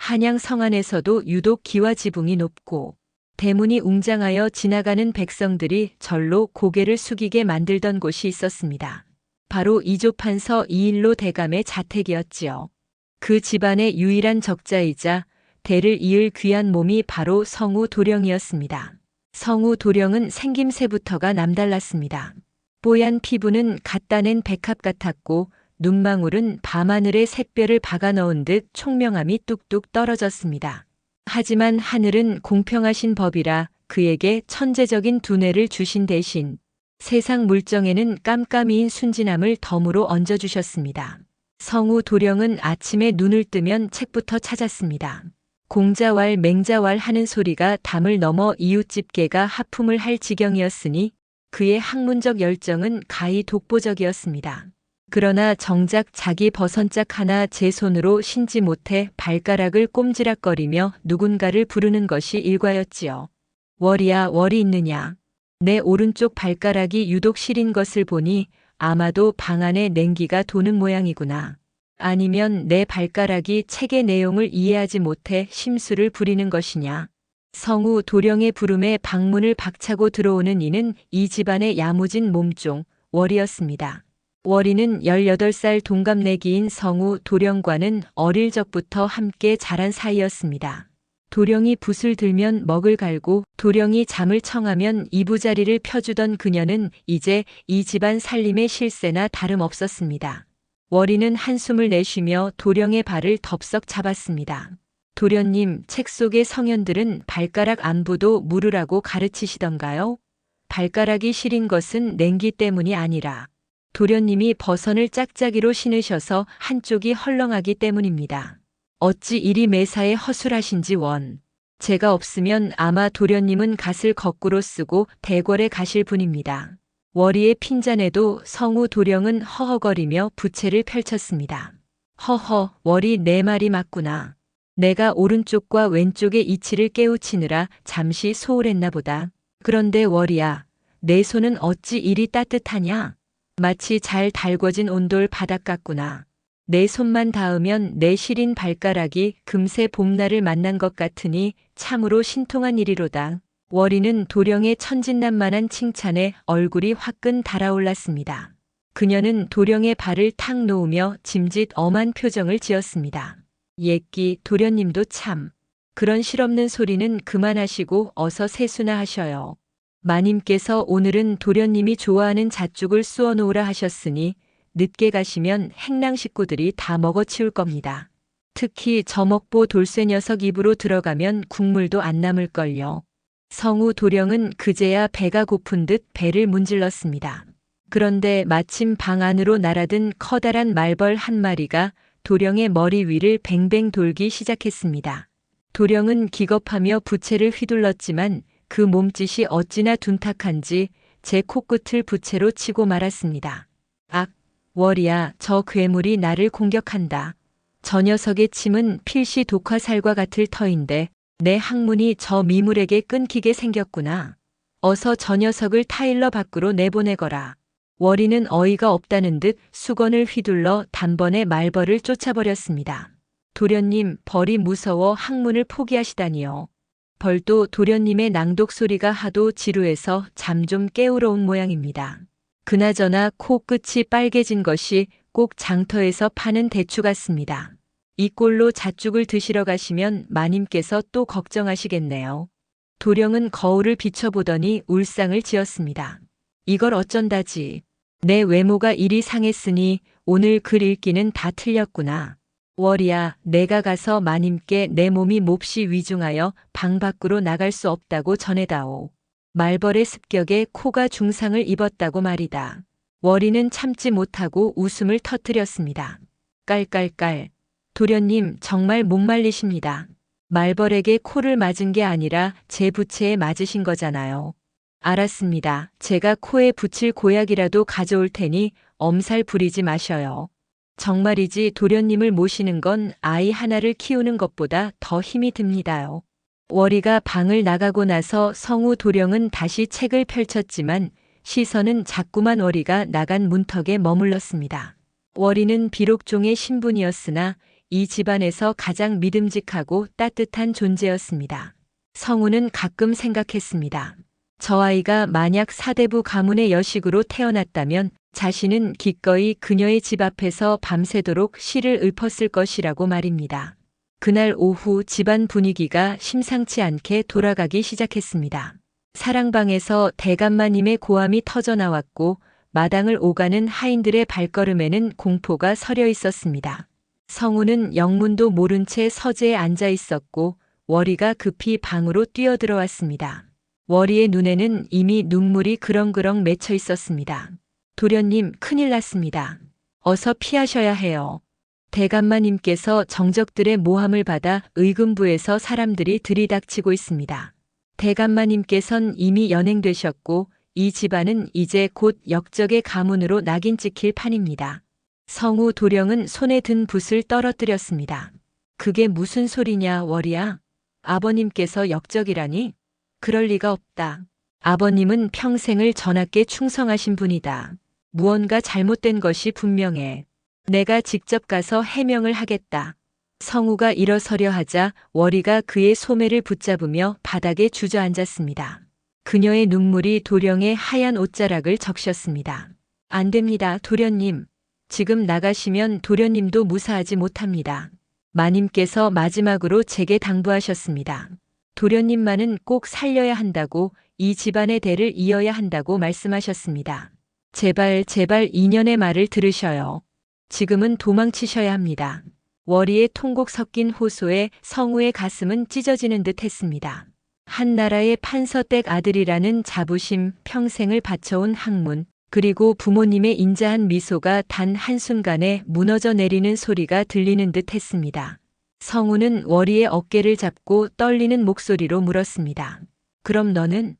한양 성안에서도 유독 기와 지붕이 높고 대문이 웅장하여 지나가는 백성들이 절로 고개를 숙이게 만들던 곳이 있었습니다. 바로 이조판서 이일로 대감의 자택이었지요. 그 집안의 유일한 적자이자 대를 이을 귀한 몸이 바로 성우 도령이었습니다. 성우 도령은 생김새부터가 남달랐습니다. 뽀얀 피부는 갖다 낸 백합 같았고 눈망울은 밤하늘에 샛별을 박아 넣은 듯 총명함이 뚝뚝 떨어졌습니다. 하지만 하늘은 공평하신 법이라 그에게 천재적인 두뇌를 주신 대신 세상 물정에는 깜깜이인 순진함을 덤으로 얹어주셨습니다. 성우 도령은 아침에 눈을 뜨면 책부터 찾았습니다. 공자왈 맹자왈 하는 소리가 담을 넘어 이웃집계가 하품을 할 지경이었으니 그의 학문적 열정은 가히 독보적이었습니다. 그러나 정작 자기 버선짝 하나 제 손으로 신지 못해 발가락을 꼼지락거리며 누군가를 부르는 것이 일과였지요. 월이야, 월이 있느냐. 내 오른쪽 발가락이 유독 시린 것을 보니 아마도 방 안에 냉기가 도는 모양이구나. 아니면 내 발가락이 책의 내용을 이해하지 못해 심술을 부리는 것이냐. 성우 도령의 부름에 방문을 박차고 들어오는 이는 이 집안의 야무진 몸종 월이었습니다. 월이는 18살 동갑내기인 성우 도령과는 어릴 적부터 함께 자란 사이였습니다. 도령이 붓을 들면 먹을 갈고 도령이 잠을 청하면 이부자리를 펴주던 그녀는 이제 이 집안 살림의 실세나 다름없었습니다. 월이는 한숨을 내쉬며 도령의 발을 덥석 잡았습니다. 도련님, 책 속의 성현들은 발가락 안부도 물으라고 가르치시던가요? 발가락이 시린 것은 냉기 때문이 아니라 도련님이 버선을 짝짝이로 신으셔서 한쪽이 헐렁하기 때문입니다. 어찌 이리 매사에 허술하신지 원. 제가 없으면 아마 도련님은 갓을 거꾸로 쓰고 대궐에 가실 분입니다. 월이의 핀잔에도 성우 도령은 허허거리며 부채를 펼쳤습니다. 허허, 월이 내 말이 맞구나. 내가 오른쪽과 왼쪽의 이치를 깨우치느라 잠시 소홀했나 보다. 그런데 월이야, 내 손은 어찌 이리 따뜻하냐? 마치 잘 달궈진 온돌 바닥 같구나. 내 손만 닿으면 내 시린 발가락이 금세 봄날을 만난 것 같으니 참으로 신통한 일이로다. 월이는 도령의 천진난만한 칭찬에 얼굴이 화끈 달아올랐습니다. 그녀는 도령의 발을 탁 놓으며 짐짓 엄한 표정을 지었습니다. 예끼 도련님도 참. 그런 실없는 소리는 그만하시고 어서 세수나 하셔요. 마님께서 오늘은 도련님이 좋아하는 잣죽을 쑤어 놓으라 하셨으니 늦게 가시면 행랑 식구들이 다 먹어치울 겁니다. 특히 저먹보 돌쇠 녀석 입으로 들어가면 국물도 안 남을걸요. 성우 도령은 그제야 배가 고픈 듯 배를 문질렀습니다. 그런데 마침 방 안으로 날아든 커다란 말벌 한 마리가 도령의 머리 위를 뱅뱅 돌기 시작했습니다. 도령은 기겁하며 부채를 휘둘렀지만 그 몸짓이 어찌나 둔탁한지 제 코끝을 부채로 치고 말았습니다. 악, 월이야, 저 괴물이 나를 공격한다. 저 녀석의 침은 필시 독화살과 같을 터인데 내 항문이 저 미물에게 끊기게 생겼구나. 어서 저 녀석을 타일러 밖으로 내보내거라. 월이는 어이가 없다는 듯 수건을 휘둘러 단번에 말벌을 쫓아버렸습니다. 도련님, 벌이 무서워 항문을 포기하시다니요. 벌도 도련님의 낭독 소리가 하도 지루해서 잠 좀 깨우러 온 모양입니다. 그나저나 코끝이 빨개진 것이 꼭 장터에서 파는 대추 같습니다. 이 꼴로 잣죽을 드시러 가시면 마님께서 또 걱정하시겠네요. 도령은 거울을 비춰보더니 울상을 지었습니다. 이걸 어쩐다지. 내 외모가 이리 상했으니 오늘 글 읽기는 다 틀렸구나. 월이야, 내가 가서 마님께 내 몸이 몹시 위중하여 방 밖으로 나갈 수 없다고 전해다오. 말벌의 습격에 코가 중상을 입었다고 말이다. 월이는 참지 못하고 웃음을 터뜨렸습니다. 깔깔깔. 도련님, 정말 목말리십니다. 말벌에게 코를 맞은 게 아니라 제 부채에 맞으신 거잖아요. 알았습니다. 제가 코에 붙일 고약이라도 가져올 테니 엄살 부리지 마셔요. 정말이지 도련님을 모시는 건 아이 하나를 키우는 것보다 더 힘이 듭니다요. 월이가 방을 나가고 나서 성우 도령은 다시 책을 펼쳤지만 시선은 자꾸만 월이가 나간 문턱에 머물렀습니다. 월이는 비록 종의 신분이었으나 이 집안에서 가장 믿음직하고 따뜻한 존재였습니다. 성우는 가끔 생각했습니다. 저 아이가 만약 사대부 가문의 여식으로 태어났다면 자신은 기꺼이 그녀의 집 앞에서 밤새도록 시를 읊었을 것이라고 말입니다. 그날 오후 집안 분위기가 심상치 않게 돌아가기 시작했습니다. 사랑방에서 대감마님의 고함이 터져나왔고 마당을 오가는 하인들의 발걸음에는 공포가 서려 있었습니다. 성우는 영문도 모른 채 서재에 앉아 있었고 월이가 급히 방으로 뛰어들어왔습니다. 월이의 눈에는 이미 눈물이 그렁그렁 맺혀 있었습니다. 도련님, 큰일 났습니다. 어서 피하셔야 해요. 대감마님께서 정적들의 모함을 받아 의금부에서 사람들이 들이닥치고 있습니다. 대감마님께선 이미 연행되셨고 이 집안은 이제 곧 역적의 가문으로 낙인 찍힐 판입니다. 성우 도령은 손에 든 붓을 떨어뜨렸습니다. 그게 무슨 소리냐, 월이야? 아버님께서 역적이라니? 그럴 리가 없다. 아버님은 평생을 전하께 충성하신 분이다. 무언가 잘못된 것이 분명해. 내가 직접 가서 해명을 하겠다. 성우가 일어서려 하자 월이가 그의 소매를 붙잡으며 바닥에 주저앉았습니다. 그녀의 눈물이 도령의 하얀 옷자락을 적셨습니다. 안 됩니다, 도련님. 지금 나가시면 도련님도 무사하지 못합니다. 마님께서 마지막으로 제게 당부하셨습니다. 도련님만은 꼭 살려야 한다고, 이 집안의 대를 이어야 한다고 말씀하셨습니다. 제발 2년의 말을 들으셔요. 지금은 도망치셔야 합니다. 월이의 통곡 섞인 호소에 성우의 가슴은 찢어지는 듯 했습니다. 한 나라의 판서댁 아들이라는 자부심, 평생을 바쳐온 학문, 그리고 부모님의 인자한 미소가 단 한순간에 무너져 내리는 소리가 들리는 듯 했습니다. 성우는 월이의 어깨를 잡고 떨리는 목소리로 물었습니다. 그럼 너는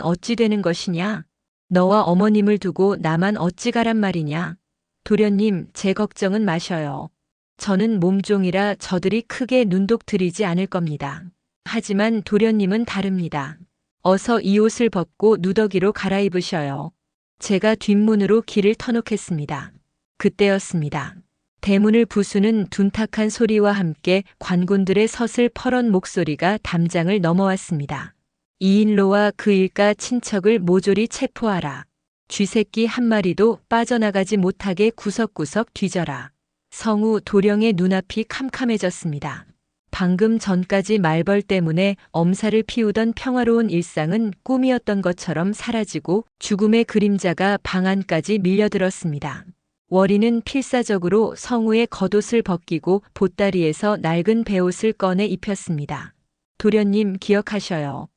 어찌 되는 것이냐? 너와 어머님을 두고 나만 어찌 가란 말이냐? 도련님, 제 걱정은 마셔요. 저는 몸종이라 저들이 크게 눈독 들이지 않을 겁니다. 하지만 도련님은 다릅니다. 어서 이 옷을 벗고 누더기로 갈아입으셔요. 제가 뒷문으로 길을 터놓겠습니다. 그때였습니다. 대문을 부수는 둔탁한 소리와 함께 관군들의 서슬 퍼런 목소리가 담장을 넘어왔습니다. 이인로와 그 일가 친척을 모조리 체포하라. 쥐새끼 한 마리도 빠져나가지 못하게 구석구석 뒤져라. 성우 도령의 눈앞이 캄캄해졌습니다. 방금 전까지 말벌 때문에 엄살을 피우던 평화로운 일상은 꿈이었던 것처럼 사라지고 죽음의 그림자가 방 안까지 밀려들었습니다. 월이는 필사적으로 성우의 겉옷을 벗기고 보따리에서 낡은 베옷을 꺼내 입혔습니다. 도련님, 기억하셔요.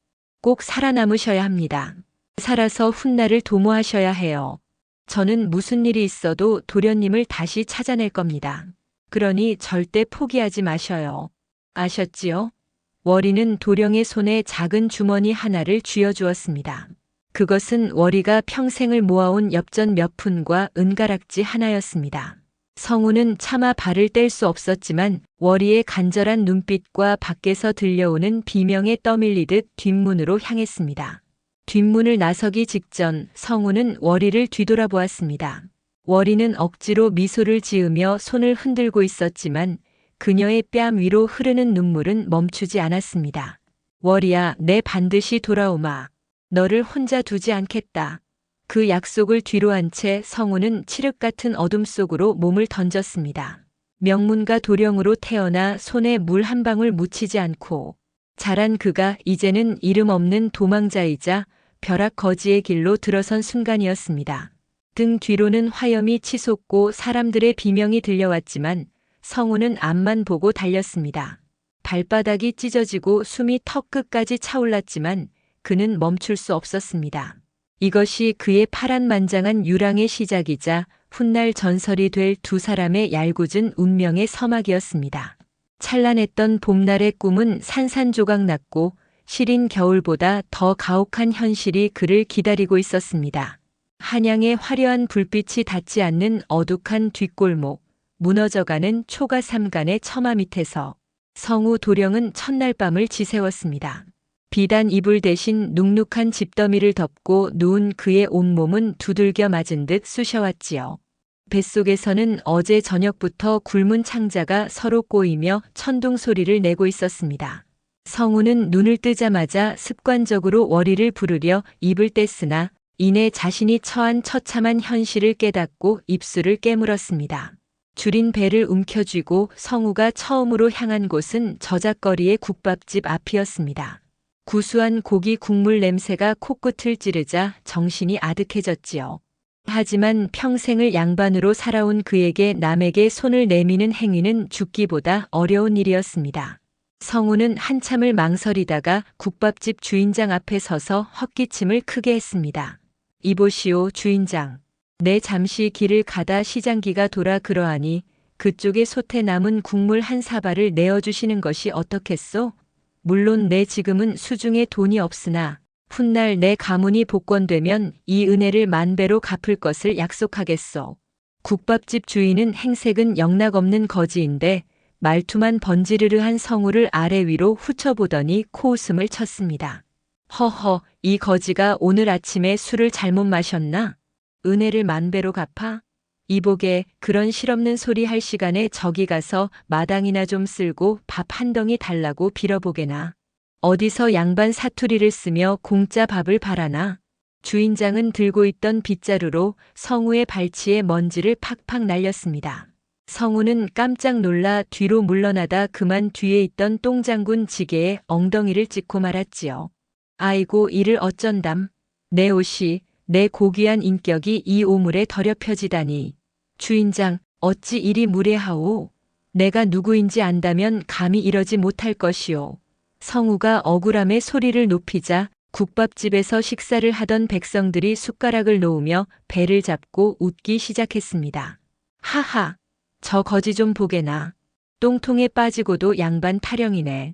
꼭 살아남으셔야 합니다. 살아서 훗날을 도모하셔야 해요. 저는 무슨 일이 있어도 도련님을 다시 찾아낼 겁니다. 그러니 절대 포기하지 마셔요. 아셨지요? 월이는 도령의 손에 작은 주머니 하나를 쥐어주었습니다. 그것은 월이가 평생을 모아온 엽전 몇 푼과 은가락지 하나였습니다. 성우는 차마 발을 뗄 수 없었지만 월이의 간절한 눈빛과 밖에서 들려오는 비명에 떠밀리듯 뒷문으로 향했습니다. 뒷문을 나서기 직전 성우는 월이를 뒤돌아보았습니다. 월이는 억지로 미소를 지으며 손을 흔들고 있었지만 그녀의 뺨 위로 흐르는 눈물은 멈추지 않았습니다. 월이야, 내 반드시 돌아오마. 너를 혼자 두지 않겠다. 그 약속을 뒤로 한 채 성우는 칠흑 같은 어둠 속으로 몸을 던졌습니다. 명문가 도령으로 태어나 손에 물 한 방울 묻히지 않고 자란 그가 이제는 이름 없는 도망자이자 벼락 거지의 길로 들어선 순간이었습니다. 등 뒤로는 화염이 치솟고 사람들의 비명이 들려왔지만 성우는 앞만 보고 달렸습니다. 발바닥이 찢어지고 숨이 턱끝까지 차올랐지만 그는 멈출 수 없었습니다. 이것이 그의 파란만장한 유랑의 시작이자 훗날 전설이 될 두 사람의 얄궂은 운명의 서막이었습니다. 찬란했던 봄날의 꿈은 산산조각 났고 시린 겨울보다 더 가혹한 현실이 그를 기다리고 있었습니다. 한양의 화려한 불빛이 닿지 않는 어둑한 뒷골목, 무너져가는 초가 삼간의 처마 밑에서 성우 도령은 첫날 밤을 지새웠습니다. 비단 이불 대신 눅눅한 집더미를 덮고 누운 그의 온몸은 두들겨 맞은 듯 쑤셔왔지요. 뱃속에서는 어제 저녁부터 굶은 창자가 서로 꼬이며 천둥 소리를 내고 있었습니다. 성우는 눈을 뜨자마자 습관적으로 월이를 부르려 입을 뗐으나 이내 자신이 처한 처참한 현실을 깨닫고 입술을 깨물었습니다. 줄인 배를 움켜쥐고 성우가 처음으로 향한 곳은 저작거리의 국밥집 앞이었습니다. 구수한 고기 국물 냄새가 코끝을 찌르자 정신이 아득해졌지요. 하지만 평생을 양반으로 살아온 그에게 남에게 손을 내미는 행위는 죽기보다 어려운 일이었습니다. 성우는 한참을 망설이다가 국밥집 주인장 앞에 서서 헛기침을 크게 했습니다. 이보시오, 주인장. 내 잠시 길을 가다 시장기가 돌아 그러하니 그쪽에 솥에 남은 국물 한 사발을 내어주시는 것이 어떻겠소? 물론 내 지금은 수중에 돈이 없으나 훗날 내 가문이 복권되면 이 은혜를 만배로 갚을 것을 약속하겠소. 국밥집 주인은 행색은 영락없는 거지인데 말투만 번지르르한 성우를 아래 위로 훑어보더니 코웃음을 쳤습니다. 허허, 이 거지가 오늘 아침에 술을 잘못 마셨나? 은혜를 만배로 갚아? 이보게 그런 실없는 소리 할 시간에 저기 가서 마당이나 좀 쓸고 밥 한 덩이 달라고 빌어보게나. 어디서 양반 사투리를 쓰며 공짜 밥을 바라나. 주인장은 들고 있던 빗자루로 성우의 발치에 먼지를 팍팍 날렸습니다. 성우는 깜짝 놀라 뒤로 물러나다 그만 뒤에 있던 똥장군 지게에 엉덩이를 찍고 말았지요. 아이고 이를 어쩐담. 내 옷이 내 고귀한 인격이 이 오물에 더럽혀지다니. 주인장 어찌 이리 무례하오. 내가 누구인지 안다면 감히 이러지 못할 것이오. 성우가 억울함에 소리를 높이자 국밥집에서 식사를 하던 백성들이 숟가락을 놓으며 배를 잡고 웃기 시작했습니다. 하하, 저 거지 좀 보게나. 똥통에 빠지고도 양반 타령이네.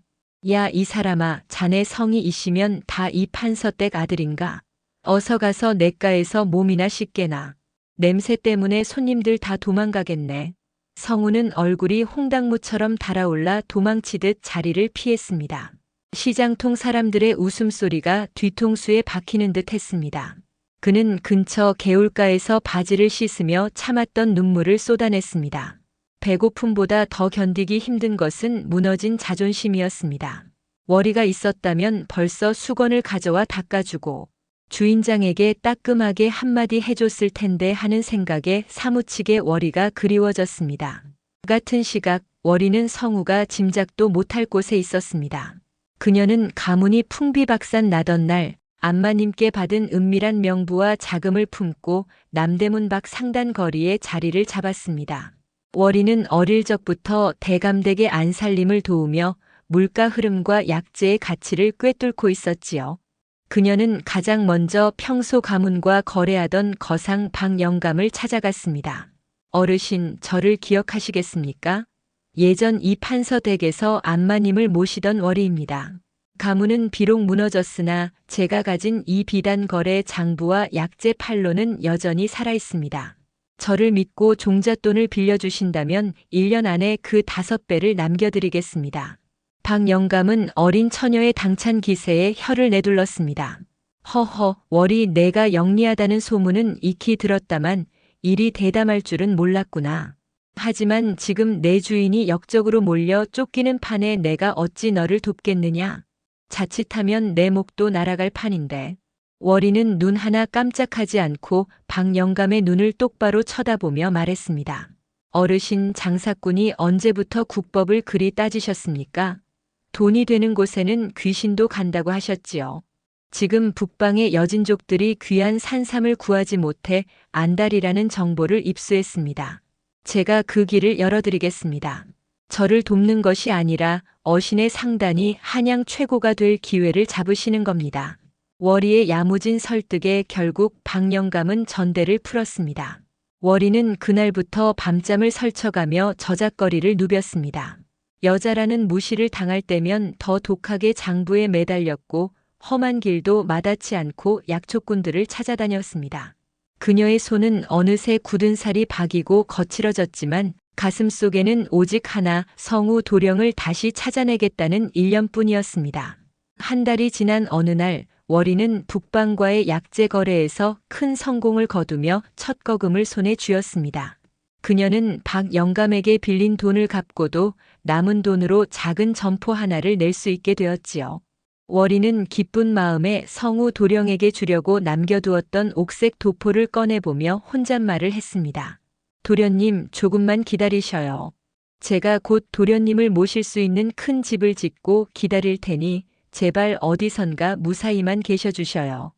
야, 이 사람아, 자네 성이 이시면 다 이 판서댁 아들인가? 어서 가서 냇가에서 몸이나 씻게나. 냄새 때문에 손님들 다 도망가겠네. 성우는 얼굴이 홍당무처럼 달아올라 도망치듯 자리를 피했습니다. 시장통 사람들의 웃음소리가 뒤통수에 박히는 듯 했습니다. 그는 근처 개울가에서 바지를 씻으며 참았던 눈물을 쏟아냈습니다. 배고픔보다 더 견디기 힘든 것은 무너진 자존심이었습니다. 월이가 있었다면 벌써 수건을 가져와 닦아주고 주인장에게 따끔하게 한마디 해줬을 텐데 하는 생각에 사무치게 월이가 그리워졌습니다. 같은 시각 월이는 성우가 짐작도 못할 곳에 있었습니다. 그녀는 가문이 풍비박산 나던 날 안마님께 받은 은밀한 명부와 자금을 품고 남대문 밖 상단 거리에 자리를 잡았습니다. 월이는 어릴 적부터 대감댁의 안살림을 도우며 물가 흐름과 약재의 가치를 꿰뚫고 있었지요. 그녀는 가장 먼저 평소 가문과 거래하던 거상 박영감을 찾아갔습니다. 어르신, 저를 기억하시겠습니까? 예전 이 판서댁에서 안마님을 모시던 월이입니다. 가문은 비록 무너졌으나 제가 가진 이 비단 거래 장부와 약재 판로는 여전히 살아있습니다. 저를 믿고 종잣돈을 빌려주신다면 1년 안에 그 5배를 남겨드리겠습니다. 박영감은 어린 처녀의 당찬 기세에 혀를 내둘렀습니다. 허허, 월이 내가 영리하다는 소문은 익히 들었다만 일이 대담할 줄은 몰랐구나. 하지만 지금 내 주인이 역적으로 몰려 쫓기는 판에 내가 어찌 너를 돕겠느냐. 자칫하면 내 목도 날아갈 판인데. 월이는 눈 하나 깜짝하지 않고 박영감의 눈을 똑바로 쳐다보며 말했습니다. 어르신, 장사꾼이 언제부터 국법을 그리 따지셨습니까? 돈이 되는 곳에는 귀신도 간다고 하셨지요. 지금 북방의 여진족들이 귀한 산삼을 구하지 못해 안달이라는 정보를 입수했습니다. 제가 그 길을 열어드리겠습니다. 저를 돕는 것이 아니라 어신의 상단이 한양 최고가 될 기회를 잡으시는 겁니다. 월이의 야무진 설득에 결국 박영감은 전대를 풀었습니다. 월이는 그날부터 밤잠을 설쳐가며 저작거리를 누볐습니다. 여자라는 무시를 당할 때면 더 독하게 장부에 매달렸고 험한 길도 마다치 않고 약초꾼들을 찾아다녔습니다. 그녀의 손은 어느새 굳은 살이 박이고 거칠어졌지만 가슴속에는 오직 하나, 성우 도령을 다시 찾아내겠다는 일념뿐이었습니다. 한 달이 지난 어느 날 월이는 북방과의 약재 거래에서 큰 성공을 거두며 첫 거금을 손에 쥐었습니다. 그녀는 박영감에게 빌린 돈을 갚고도 남은 돈으로 작은 점포 하나를 낼 수 있게 되었지요. 월이는 기쁜 마음에 성우 도령에게 주려고 남겨두었던 옥색 도포를 꺼내보며 혼잣말을 했습니다. 도련님, 조금만 기다리셔요. 제가 곧 도련님을 모실 수 있는 큰 집을 짓고 기다릴 테니 제발 어디선가 무사히만 계셔주셔요.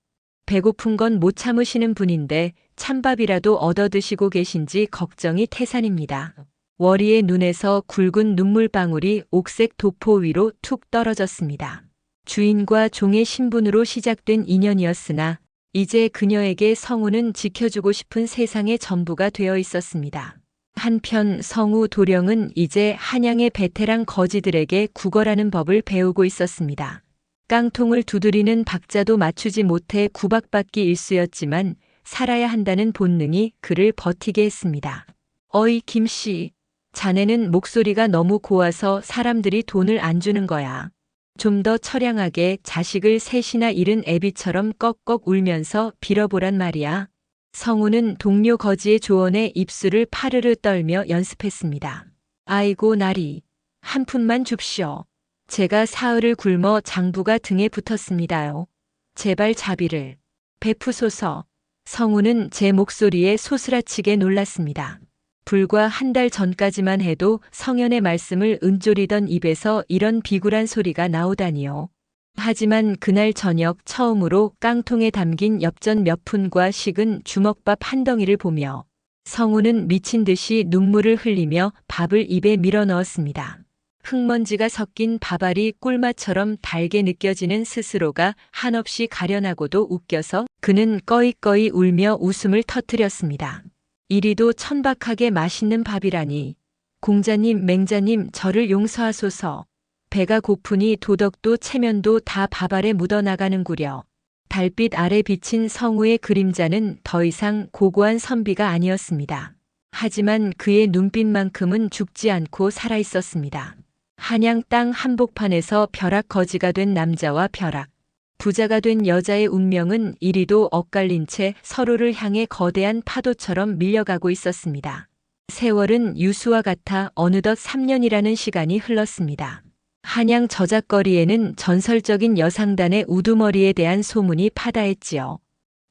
배고픈 건 못 참으시는 분인데 찬밥이라도 얻어 드시고 계신지 걱정이 태산입니다. 월이의 눈에서 굵은 눈물방울이 옥색 도포 위로 툭 떨어졌습니다. 주인과 종의 신분으로 시작된 인연이었으나 이제 그녀에게 성우는 지켜주고 싶은 세상의 전부가 되어 있었습니다. 한편 성우 도령은 이제 한양의 베테랑 거지들에게 구걸하는 법을 배우고 있었습니다. 깡통을 두드리는 박자도 맞추지 못해 구박받기 일쑤였지만 살아야 한다는 본능이 그를 버티게 했습니다. 어이 김씨, 자네는 목소리가 너무 고와서 사람들이 돈을 안 주는 거야. 좀 더 처량하게 자식을 셋이나 잃은 애비처럼 꺽꺽 울면서 빌어보란 말이야. 성우는 동료 거지의 조언에 입술을 파르르 떨며 연습했습니다. 아이고 나리, 한 푼만 줍시오. 제가 사흘을 굶어 장부가 등에 붙었습니다요. 제발 자비를 베푸소서. 성우는 제 목소리에 소스라치게 놀랐습니다. 불과 한 달 전까지만 해도 성현의 말씀을 은조리던 입에서 이런 비굴한 소리가 나오다니요. 하지만 그날 저녁 처음으로 깡통에 담긴 엽전 몇 푼과 식은 주먹밥 한 덩이를 보며 성우는 미친 듯이 눈물을 흘리며 밥을 입에 밀어 넣었습니다. 흙먼지가 섞인 밥알이 꿀맛처럼 달게 느껴지는 스스로가 한없이 가련하고도 웃겨서 그는 꺼이꺼이 울며 웃음을 터뜨렸습니다. 이리도 천박하게 맛있는 밥이라니. 공자님, 맹자님, 저를 용서하소서. 배가 고프니 도덕도 체면도 다 밥알에 묻어나가는구려. 달빛 아래 비친 성우의 그림자는 더 이상 고고한 선비가 아니었습니다. 하지만 그의 눈빛만큼은 죽지 않고 살아있었습니다. 한양 땅 한복판에서 벼락 거지가 된 남자와 벼락, 부자가 된 여자의 운명은 이리도 엇갈린 채 서로를 향해 거대한 파도처럼 밀려가고 있었습니다. 세월은 유수와 같아 어느덧 3년이라는 시간이 흘렀습니다. 한양 저작거리에는 전설적인 여상단의 우두머리에 대한 소문이 파다했지요.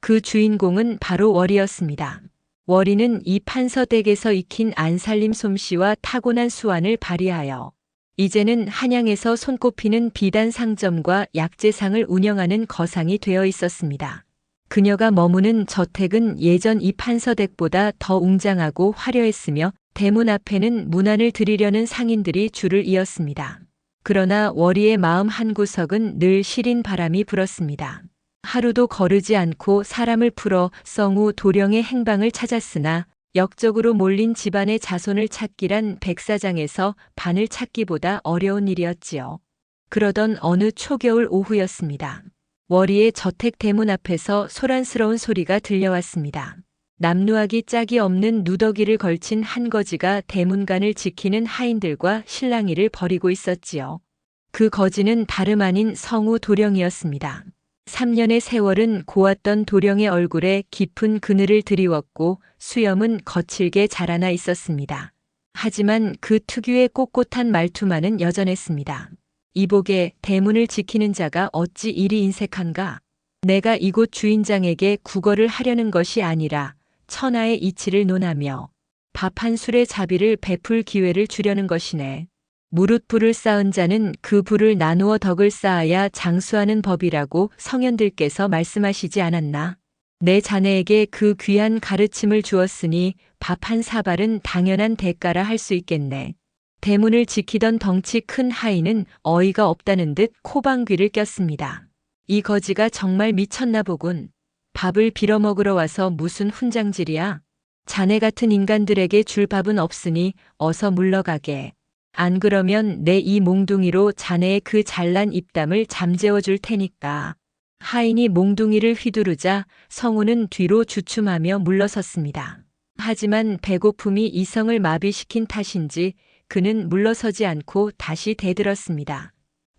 그 주인공은 바로 월이었습니다. 월이는 이 판서댁에서 익힌 안살림 솜씨와 타고난 수완을 발휘하여 이제는 한양에서 손꼽히는 비단 상점과 약재상을 운영하는 거상이 되어 있었습니다. 그녀가 머무는 저택은 예전 이 판서댁보다 더 웅장하고 화려했으며 대문 앞에는 문안을 드리려는 상인들이 줄을 이었습니다. 그러나 월이의 마음 한구석은 늘 시린 바람이 불었습니다. 하루도 거르지 않고 사람을 풀어 성우 도령의 행방을 찾았으나 역적으로 몰린 집안의 자손을 찾기란 백사장에서 반을 찾기보다 어려운 일이었지요. 그러던 어느 초겨울 오후였습니다. 월이의 저택 대문 앞에서 소란스러운 소리가 들려왔습니다. 남루하기 짝이 없는 누더기를 걸친 한 거지가 대문간을 지키는 하인들과 실랑이를 벌이고 있었지요. 그 거지는 다름 아닌 성우 도령이었습니다. 3년의 세월은 고왔던 도령의 얼굴에 깊은 그늘을 드리웠고 수염은 거칠게 자라나 있었습니다. 하지만 그 특유의 꼿꼿한 말투만은 여전했습니다. 이복에 대문을 지키는 자가 어찌 이리 인색한가? 내가 이곳 주인장에게 구걸을 하려는 것이 아니라 천하의 이치를 논하며 밥 한 술의 자비를 베풀 기회를 주려는 것이네. 무릇 불을 쌓은 자는 그 불을 나누어 덕을 쌓아야 장수하는 법이라고 성현들께서 말씀하시지 않았나? 내 자네에게 그 귀한 가르침을 주었으니 밥 한 사발은 당연한 대가라 할 수 있겠네. 대문을 지키던 덩치 큰 하인은 어이가 없다는 듯 코방귀를 꼈습니다. 이 거지가 정말 미쳤나 보군. 밥을 빌어먹으러 와서 무슨 훈장질이야? 자네 같은 인간들에게 줄 밥은 없으니 어서 물러가게. 안 그러면 내 이 몽둥이로 자네의 그 잘난 입담을 잠재워 줄 테니까. 하인이 몽둥이를 휘두르자 성우는 뒤로 주춤하며 물러섰습니다. 하지만 배고픔이 이성을 마비시킨 탓인지 그는 물러서지 않고 다시 대들었습니다.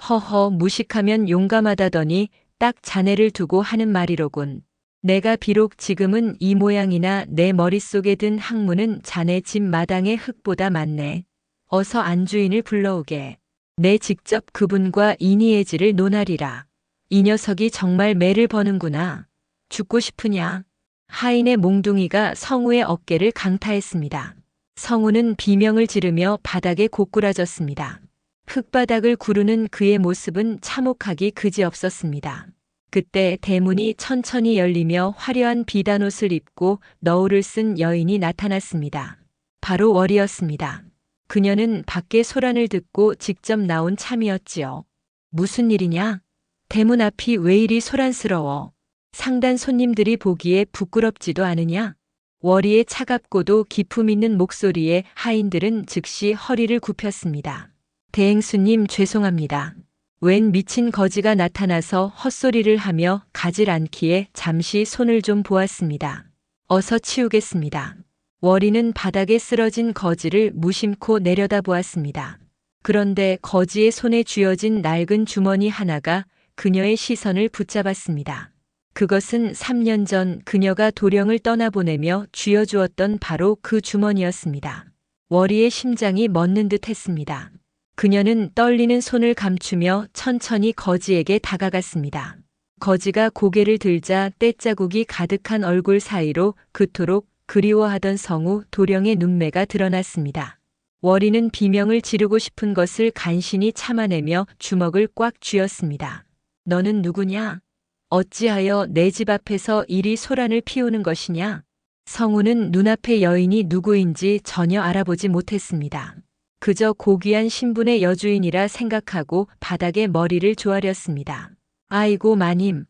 허허, 무식하면 용감하다더니 딱 자네를 두고 하는 말이로군. 내가 비록 지금은 이 모양이나 내 머릿속에 든 학문은 자네 집 마당의 흙보다 많네. 어서 안주인을 불러오게. 내 직접 그분과 이니에지를 논하리라. 이 녀석이 정말 매를 버는구나. 죽고 싶으냐? 하인의 몽둥이가 성우의 어깨를 강타했습니다. 성우는 비명을 지르며 바닥에 고꾸라졌습니다. 흙바닥을 구르는 그의 모습은 참혹하기 그지없었습니다. 그때 대문이 천천히 열리며 화려한 비단옷을 입고 너울을 쓴 여인이 나타났습니다. 바로 월이었습니다. 그녀는 밖에 소란을 듣고 직접 나온 참이었지요. 무슨 일이냐? 대문 앞이 왜 이리 소란스러워? 상단 손님들이 보기에 부끄럽지도 않으냐? 월이의 차갑고도 기품 있는 목소리에 하인들은 즉시 허리를 굽혔습니다. 대행수님 죄송합니다. 웬 미친 거지가 나타나서 헛소리를 하며 가질 않기에 잠시 손을 좀 보았습니다. 어서 치우겠습니다. 월이는 바닥에 쓰러진 거지를 무심코 내려다보았습니다. 그런데 거지의 손에 쥐어진 낡은 주머니 하나가 그녀의 시선을 붙잡았습니다. 그것은 3년 전 그녀가 도령을 떠나보내며 쥐어주었던 바로 그 주머니였습니다. 월이의 심장이 멎는 듯 했습니다. 그녀는 떨리는 손을 감추며 천천히 거지에게 다가갔습니다. 거지가 고개를 들자 떼자국이 가득한 얼굴 사이로 그토록 그리워하던 성우 도령의 눈매가 드러났습니다. 월이는 비명을 지르고 싶은 것을 간신히 참아내며 주먹을 꽉 쥐었습니다. 너는 누구냐? 어찌하여 내 집 앞에서 이리 소란을 피우는 것이냐? 성우는 눈앞의 여인이 누구인지 전혀 알아보지 못했습니다. 그저 고귀한 신분의 여주인이라 생각하고 바닥에 머리를 조아렸습니다. 아이고 마님,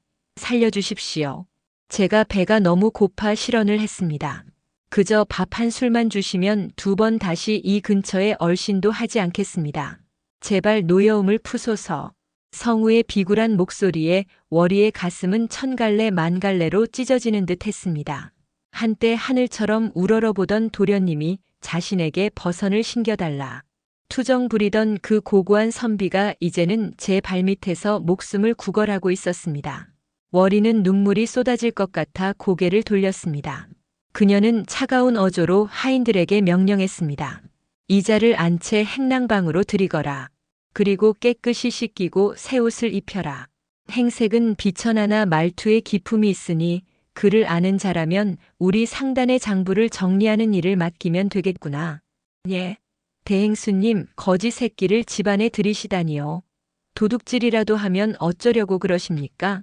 살려주십시오. 제가 배가 너무 고파 실언을 했습니다. 그저 밥 한 술만 주시면 2번 다시 이 근처에 얼씬도 하지 않겠습니다. 제발 노여움을 푸소서. 성우의 비굴한 목소리에 월이의 가슴은 천갈래 만갈래로 찢어지는 듯 했습니다. 한때 하늘처럼 우러러보던 도련님이 자신에게 버선을 신겨달라. 투정 부리던 그 고고한 선비가 이제는 제 발밑에서 목숨을 구걸하고 있었습니다. 월이는 눈물이 쏟아질 것 같아 고개를 돌렸습니다. 그녀는 차가운 어조로 하인들에게 명령했습니다. 이자를 안 채 행랑방으로 들이거라. 그리고 깨끗이 씻기고 새 옷을 입혀라. 행색은 비천하나 말투에 기품이 있으니 그를 아는 자라면 우리 상단의 장부를 정리하는 일을 맡기면 되겠구나. 예. 대행수님, 거지 새끼를 집안에 들이시다니요. 도둑질이라도 하면 어쩌려고 그러십니까?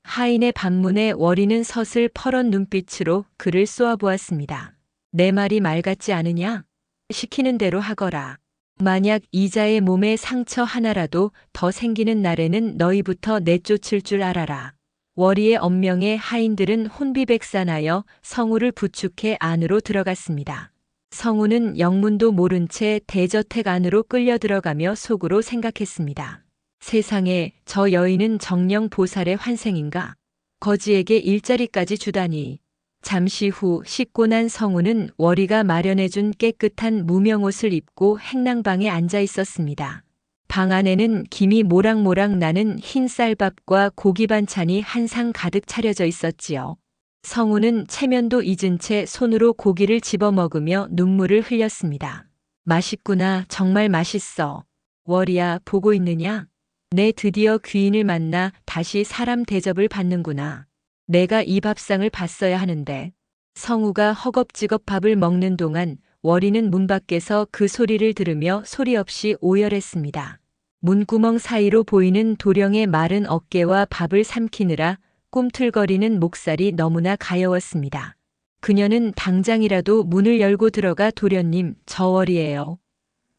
하인의 반문에 월이는 서슬 퍼런 눈빛으로 그를 쏘아보았습니다. 내 말이 말 같지 않으냐? 시키는 대로 하거라. 만약 이자의 몸에 상처 하나라도 더 생기는 날에는 너희부터 내쫓을 줄 알아라. 월이의 엄명에 하인들은 혼비백산하여 성우를 부축해 안으로 들어갔습니다. 성우는 영문도 모른 채 대저택 안으로 끌려 들어가며 속으로 생각했습니다. 세상에, 저 여인은 정령 보살의 환생인가? 거지에게 일자리까지 주다니. 잠시 후 씻고 난 성우는 월이가 마련해준 깨끗한 무명옷을 입고 행랑방에 앉아 있었습니다. 방 안에는 김이 모락모락 나는 흰 쌀밥과 고기 반찬이 한 상 가득 차려져 있었지요. 성우는 체면도 잊은 채 손으로 고기를 집어먹으며 눈물을 흘렸습니다. 맛있구나, 정말 맛있어. 월이야, 보고 있느냐? 내 드디어 귀인을 만나 다시 사람 대접을 받는구나. 내가 이 밥상을 봤어야 하는데. 성우가 허겁지겁 밥을 먹는 동안 월이는 문 밖에서 그 소리를 들으며 소리 없이 오열했습니다. 문구멍 사이로 보이는 도령의 마른 어깨와 밥을 삼키느라 꿈틀거리는 목살이 너무나 가여웠습니다. 그녀는 당장이라도 문을 열고 들어가 도련님, 저 월이에요.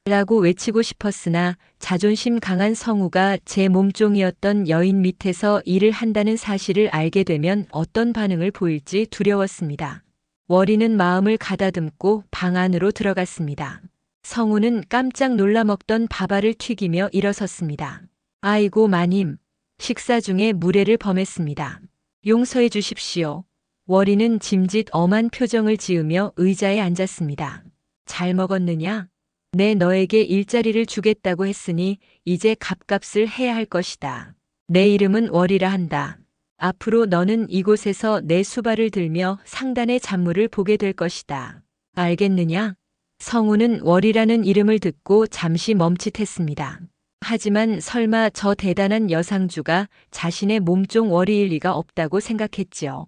라고 외치고 싶었으나 자존심 강한 성우가 제 몸종이었던 여인 밑에서 일을 한다는 사실을 알게 되면 어떤 반응을 보일지 두려웠습니다. 월이는 마음을 가다듬고 방 안으로 들어갔습니다. 성우는 깜짝 놀라 먹던 밥알을 튀기며 일어섰습니다. 아이고 마님, 식사 중에 무례를 범했습니다. 용서해 주십시오. 월이는 짐짓 엄한 표정을 지으며 의자에 앉았습니다. 잘 먹었느냐? 내 너에게 일자리를 주겠다고 했으니 이제 밥값을 해야 할 것이다. 내 이름은 월이라 한다. 앞으로 너는 이곳에서 내 수발을 들며 상단의 잔물을 보게 될 것이다. 알겠느냐? 성우는 월이라는 이름을 듣고 잠시 멈칫했습니다. 하지만 설마 저 대단한 여상주가 자신의 몸종 월이일 리가 없다고 생각했지요.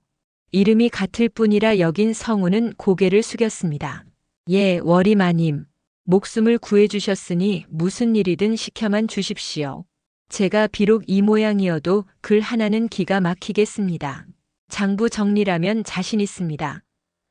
이름이 같을 뿐이라 여긴 성우는 고개를 숙였습니다. 예, 월이 마님. 목숨을 구해주셨으니 무슨 일이든 시켜만 주십시오. 제가 비록 이 모양이어도 글 하나는 기가 막히겠습니다. 장부 정리라면 자신 있습니다.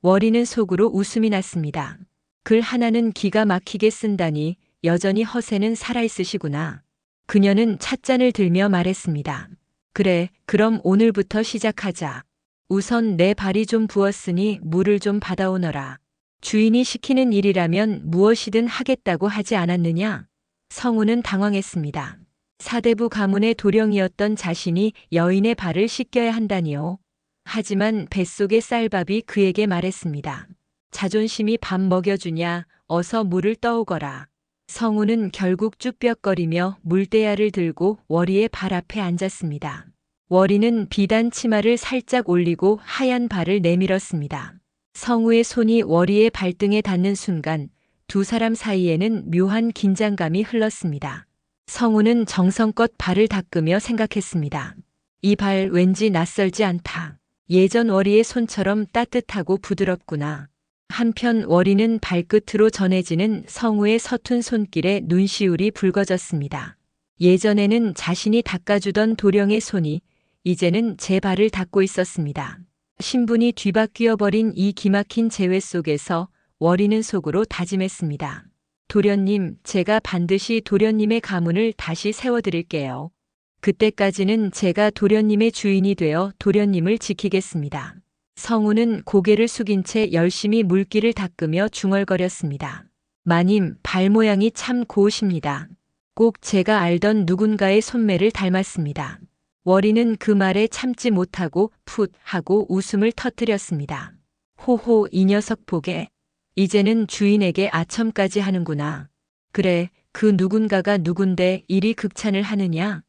월이는 속으로 웃음이 났습니다. 글 하나는 기가 막히게 쓴다니 여전히 허세는 살아있으시구나. 그녀는 찻잔을 들며 말했습니다. 그래, 그럼 오늘부터 시작하자. 우선 내 발이 좀 부었으니 물을 좀 받아오너라. 주인이 시키는 일이라면 무엇이든 하겠다고 하지 않았느냐? 성우는 당황했습니다. 사대부 가문의 도령이었던 자신이 여인의 발을 씻겨야 한다니요. 하지만 뱃속의 쌀밥이 그에게 말했습니다. 자존심이 밥 먹여주냐, 어서 물을 떠오거라. 성우는 결국 쭈뼛거리며 물대야를 들고 월이의 발 앞에 앉았습니다. 월이는 비단 치마를 살짝 올리고 하얀 발을 내밀었습니다. 성우의 손이 월이의 발등에 닿는 순간 두 사람 사이에는 묘한 긴장감이 흘렀습니다. 성우는 정성껏 발을 닦으며 생각했습니다. 이 발 왠지 낯설지 않다. 예전 월이의 손처럼 따뜻하고 부드럽구나. 한편 월이는 발끝으로 전해지는 성우의 서툰 손길에 눈시울이 붉어졌습니다. 예전에는 자신이 닦아주던 도령의 손이 이제는 제 발을 닦고 있었습니다. 신분이 뒤바뀌어버린 이 기막힌 재회 속에서 월이는 속으로 다짐했습니다. 도련님, 제가 반드시 도련님의 가문을 다시 세워드릴게요. 그때까지는 제가 도련님의 주인이 되어 도련님을 지키겠습니다. 성우는 고개를 숙인 채 열심히 물기를 닦으며 중얼거렸습니다. 마님, 발 모양이 참 고우십니다. 꼭 제가 알던 누군가의 손매를 닮았습니다. 월이는 그 말에 참지 못하고 풋 하고 웃음을 터뜨렸습니다. 호호, 이 녀석 보게. 이제는 주인에게 아첨까지 하는구나. 그래, 그 누군가가 누군데 이리 극찬을 하느냐?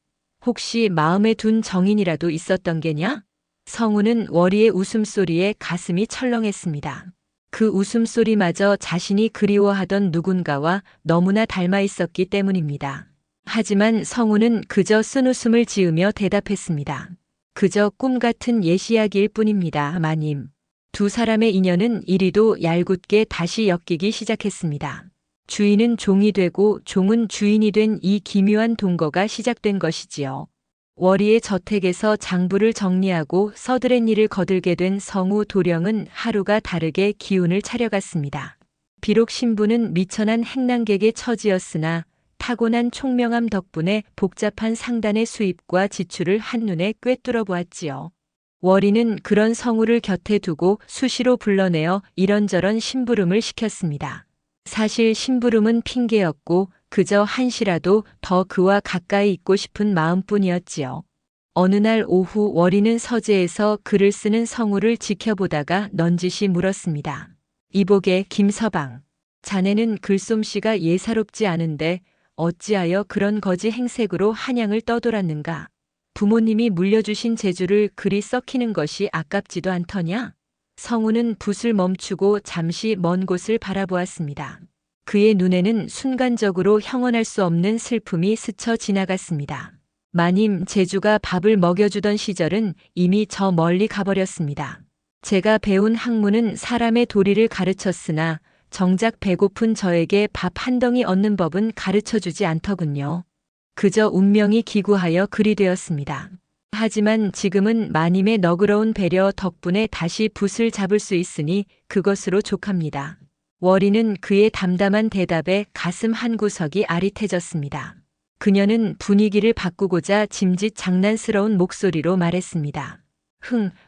혹시 마음에 둔 정인이라도 있었던 게냐? 성우는 월이의 웃음소리에 가슴이 철렁했습니다. 그 웃음소리마저 자신이 그리워하던 누군가와 너무나 닮아 있었기 때문입니다. 하지만 성우는 그저 쓴웃음을 지으며 대답했습니다. 그저 꿈 같은 예시야기일 뿐입니다, 마님. 두 사람의 인연은 이리도 얄궂게 다시 엮이기 시작했습니다. 주인은 종이 되고 종은 주인이 된 이 기묘한 동거가 시작된 것이지요. 월이의 저택에서 장부를 정리하고 서들의 일을 거들게 된 성우 도령은 하루가 다르게 기운을 차려갔습니다. 비록 신부는 미천한 행랑객의 처지였으나 타고난 총명함 덕분에 복잡한 상단의 수입과 지출을 한눈에 꿰뚫어 보았지요. 월이는 그런 성우를 곁에 두고 수시로 불러내어 이런저런 심부름을 시켰습니다. 사실 심부름은 핑계였고 그저 한시라도 더 그와 가까이 있고 싶은 마음뿐이었지요. 어느 날 오후 월이는 서재에서 글을 쓰는 성우를 지켜보다가 넌지시 물었습니다. 이보게 김서방, 자네는 글솜씨가 예사롭지 않은데 어찌하여 그런 거지 행색으로 한양을 떠돌았는가? 부모님이 물려주신 재주를 그리 썩히는 것이 아깝지도 않더냐? 성우는 붓을 멈추고 잠시 먼 곳을 바라보았습니다. 그의 눈에는 순간적으로 형언할 수 없는 슬픔이 스쳐 지나갔습니다. 마님, 제주가 밥을 먹여주던 시절은 이미 저 멀리 가버렸습니다. 제가 배운 학문은 사람의 도리를 가르쳤으나 정작 배고픈 저에게 밥 한 덩이 얻는 법은 가르쳐주지 않더군요. 그저 운명이 기구하여 그리 되었습니다. 하지만 지금은 마님의 너그러운 배려 덕분에 다시 붓을 잡을 수 있으니 그것으로 족합니다. 월이는 그의 담담한 대답에 가슴 한구석이 아릿해졌습니다. 그녀는 분위기를 바꾸고자 짐짓 장난스러운 목소리로 말했습니다.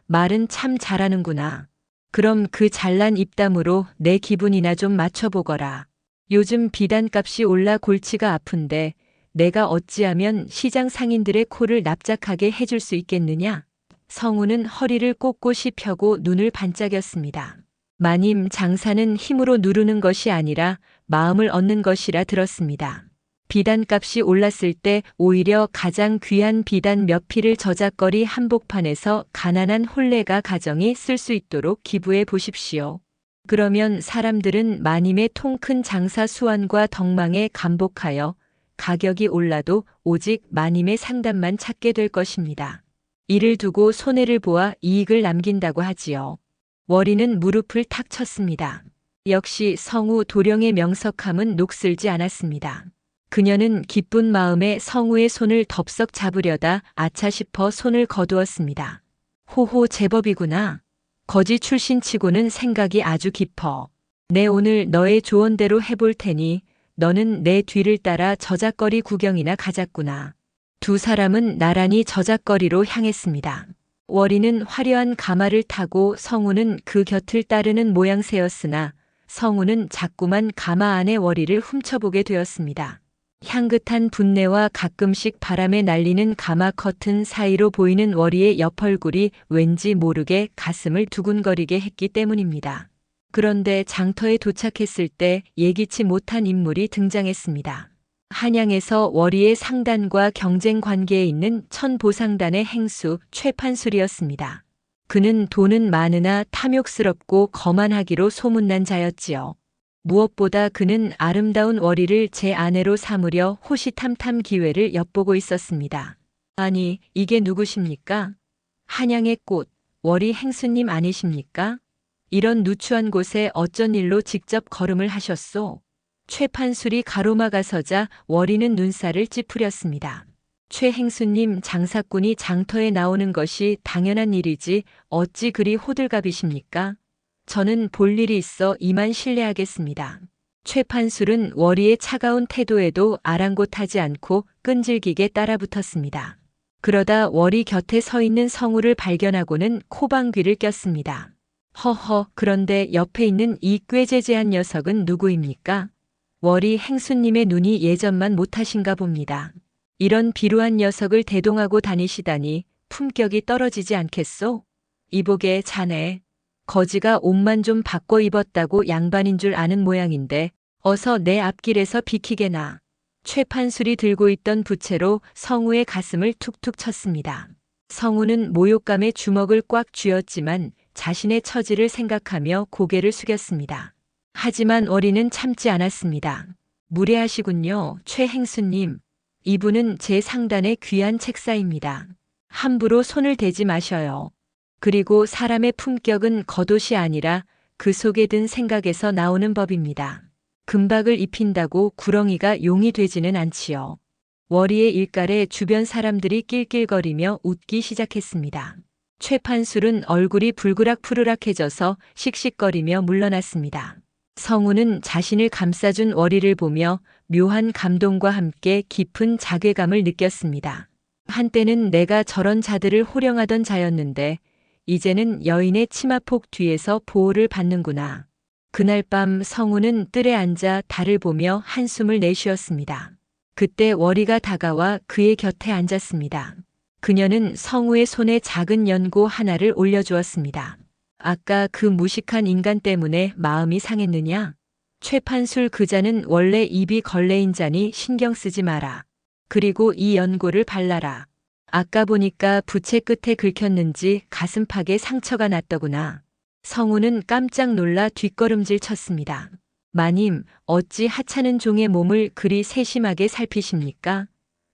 말은 참 잘하는구나. 그럼 그 잘난 입담으로 내 기분이나 좀 맞춰보거라. 요즘 비단값이 올라 골치가 아픈데 내가 어찌하면 시장 상인들의 코를 납작하게 해줄 수 있겠느냐? 성우는 허리를 꼿꼿이 펴고 눈을 반짝였습니다. 마님, 장사는 힘으로 누르는 것이 아니라 마음을 얻는 것이라 들었습니다. 비단값이 올랐을 때 오히려 가장 귀한 비단 몇 필을 저작거리 한복판에서 가난한 홀레가 가정이 쓸 수 있도록 기부해 보십시오. 그러면 사람들은 마님의 통큰 장사 수완과 덕망에 감복하여 가격이 올라도 오직 마님의 상담만 찾게 될 것입니다. 이를 두고 손해를 보아 이익을 남긴다고 하지요. 월이는 무릎을 탁 쳤습니다. 역시 성우 도령의 명석함은 녹슬지 않았습니다. 그녀는 기쁜 마음에 성우의 손을 덥석 잡으려다 아차 싶어 손을 거두었습니다. 호호 제법이구나. 거지 출신치고는 생각이 아주 깊어. 내 오늘 너의 조언대로 해볼 테니 너는 내 뒤를 따라 저작거리 구경이나 가자꾸나. 두 사람은 나란히 저작거리로 향했습니다. 월이는 화려한 가마를 타고 성우는 그 곁을 따르는 모양새였으나 성우는 자꾸만 가마 안의 월이를 훔쳐보게 되었습니다. 향긋한 분내와 가끔씩 바람에 날리는 가마 커튼 사이로 보이는 월이의 옆얼굴이 왠지 모르게 가슴을 두근거리게 했기 때문입니다. 그런데 장터에 도착했을 때 예기치 못한 인물이 등장했습니다. 한양에서 월이의 상단과 경쟁 관계에 있는 천보상단의 행수 최판술이었습니다. 그는 돈은 많으나 탐욕스럽고 거만하기로 소문난 자였지요. 무엇보다 그는 아름다운 월이를 제 아내로 삼으려 호시탐탐 기회를 엿보고 있었습니다. 아니, 이게 누구십니까? 한양의 꽃, 월이 행수님 아니십니까? 이런 누추한 곳에 어쩐 일로 직접 걸음을 하셨소? 최판술이 가로막아서자 월이는 눈살을 찌푸렸습니다. 최 행수님 장사꾼이 장터에 나오는 것이 당연한 일이지 어찌 그리 호들갑이십니까? 저는 볼 일이 있어 이만 실례하겠습니다. 최판술은 월이의 차가운 태도에도 아랑곳하지 않고 끈질기게 따라붙었습니다. 그러다 월이 곁에 서 있는 성우를 발견하고는 코방귀를 꼈습니다. 허허, 그런데 옆에 있는 이 꾀재재한 녀석은 누구입니까? 월이 행수님의 눈이 예전만 못하신가 봅니다. 이런 비루한 녀석을 대동하고 다니시다니 품격이 떨어지지 않겠소? 이보게 자네. 거지가 옷만 좀 바꿔 입었다고 양반인 줄 아는 모양인데 어서 내 앞길에서 비키게나. 최판술이 들고 있던 부채로 성우의 가슴을 툭툭 쳤습니다. 성우는 모욕감에 주먹을 꽉 쥐었지만 자신의 처지를 생각하며 고개를 숙였습니다. 하지만 월이는 참지 않았습니다. 무례하시군요, 최 행수님. 이분은 제 상단의 귀한 책사입니다. 함부로 손을 대지 마셔요. 그리고 사람의 품격은 겉옷이 아니라 그 속에 든 생각에서 나오는 법입니다. 금박을 입힌다고 구렁이가 용이 되지는 않지요. 월이의 일갈에 주변 사람들이 낄낄거리며 웃기 시작했습니다. 최판술은 얼굴이 불그락푸르락해져서 씩씩거리며 물러났습니다. 성우는 자신을 감싸준 월이를 보며 묘한 감동과 함께 깊은 자괴감을 느꼈습니다. 한때는 내가 저런 자들을 호령하던 자였는데 이제는 여인의 치마폭 뒤에서 보호를 받는구나. 그날 밤 성우는 뜰에 앉아 달을 보며 한숨을 내쉬었습니다. 그때 월이가 다가와 그의 곁에 앉았습니다. 그녀는 성우의 손에 작은 연고 하나를 올려주었습니다. 아까 그 무식한 인간 때문에 마음이 상했느냐? 최판술 그자는 원래 입이 걸레인 자니 신경 쓰지 마라. 그리고 이 연고를 발라라. 아까 보니까 부채 끝에 긁혔는지 가슴팍에 상처가 났더구나. 성우는 깜짝 놀라 뒷걸음질 쳤습니다. 마님, 어찌 하찮은 종의 몸을 그리 세심하게 살피십니까?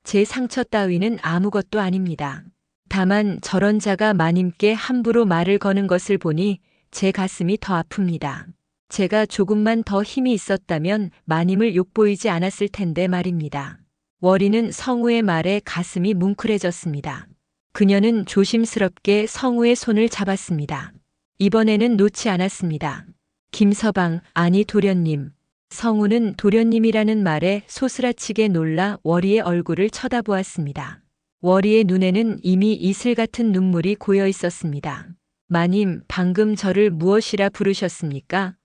제 상처 따위는 아무것도 아닙니다. 다만 저런 자가 마님께 함부로 말을 거는 것을 보니 제 가슴이 더 아픕니다. 제가 조금만 더 힘이 있었다면 마님을 욕보이지 않았을 텐데 말입니다. 월이는 성우의 말에 가슴이 뭉클해졌습니다. 그녀는 조심스럽게 성우의 손을 잡았습니다. 이번에는 놓지 않았습니다. 김서방, 아니 도련님. 성우는 도련님이라는 말에 소스라치게 놀라 월이의 얼굴을 쳐다보았습니다. 월이의 눈에는 이미 이슬 같은 눈물이 고여 있었습니다. 마님, 방금 저를 무엇이라 부르셨습니까?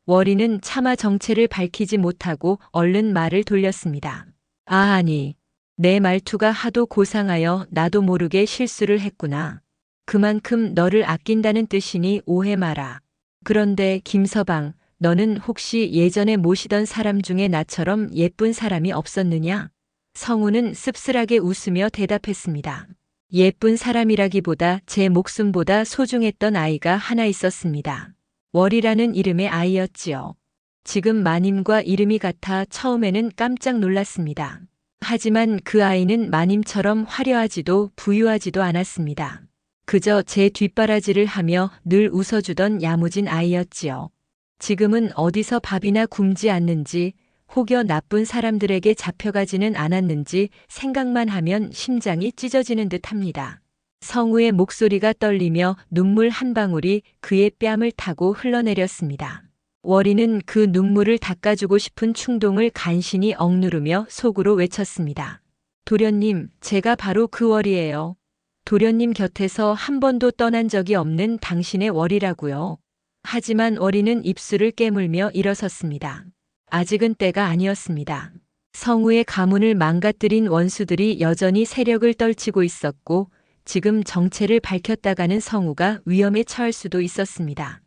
월이는 차마 정체를 밝히지 못하고 얼른 말을 돌렸습니다. 아니, 내 말투가 하도 고상하여 나도 모르게 실수를 했구나. 그만큼 너를 아낀다는 뜻이니 오해 마라. 그런데 김서방, 너는 혹시 예전에 모시던 사람 중에 나처럼 예쁜 사람이 없었느냐? 성우는 씁쓸하게 웃으며 대답했습니다. 예쁜 사람이라기보다 제 목숨보다 소중했던 아이가 하나 있었습니다. 월이라는 이름의 아이였지요. 지금 마님과 이름이 같아 처음에는 깜짝 놀랐습니다. 하지만 그 아이는 마님처럼 화려하지도 부유하지도 않았습니다. 그저 제 뒷바라지를 하며 늘 웃어주던 야무진 아이였지요. 지금은 어디서 밥이나 굶지 않는지 혹여 나쁜 사람들에게 잡혀가지는 않았는지 생각만 하면 심장이 찢어지는 듯합니다. 성우의 목소리가 떨리며 눈물 한 방울이 그의 뺨을 타고 흘러내렸습니다. 월이는 그 눈물을 닦아주고 싶은 충동을 간신히 억누르며 속으로 외쳤습니다. 도련님, 제가 바로 그 월이에요. 도련님 곁에서 한 번도 떠난 적이 없는 당신의 월이라고요. 하지만 월이는 입술을 깨물며 일어섰습니다. 아직은 때가 아니었습니다. 성우의 가문을 망가뜨린 원수들이 여전히 세력을 떨치고 있었고 지금 정체를 밝혔다가는 성우가 위험에 처할 수도 있었습니다.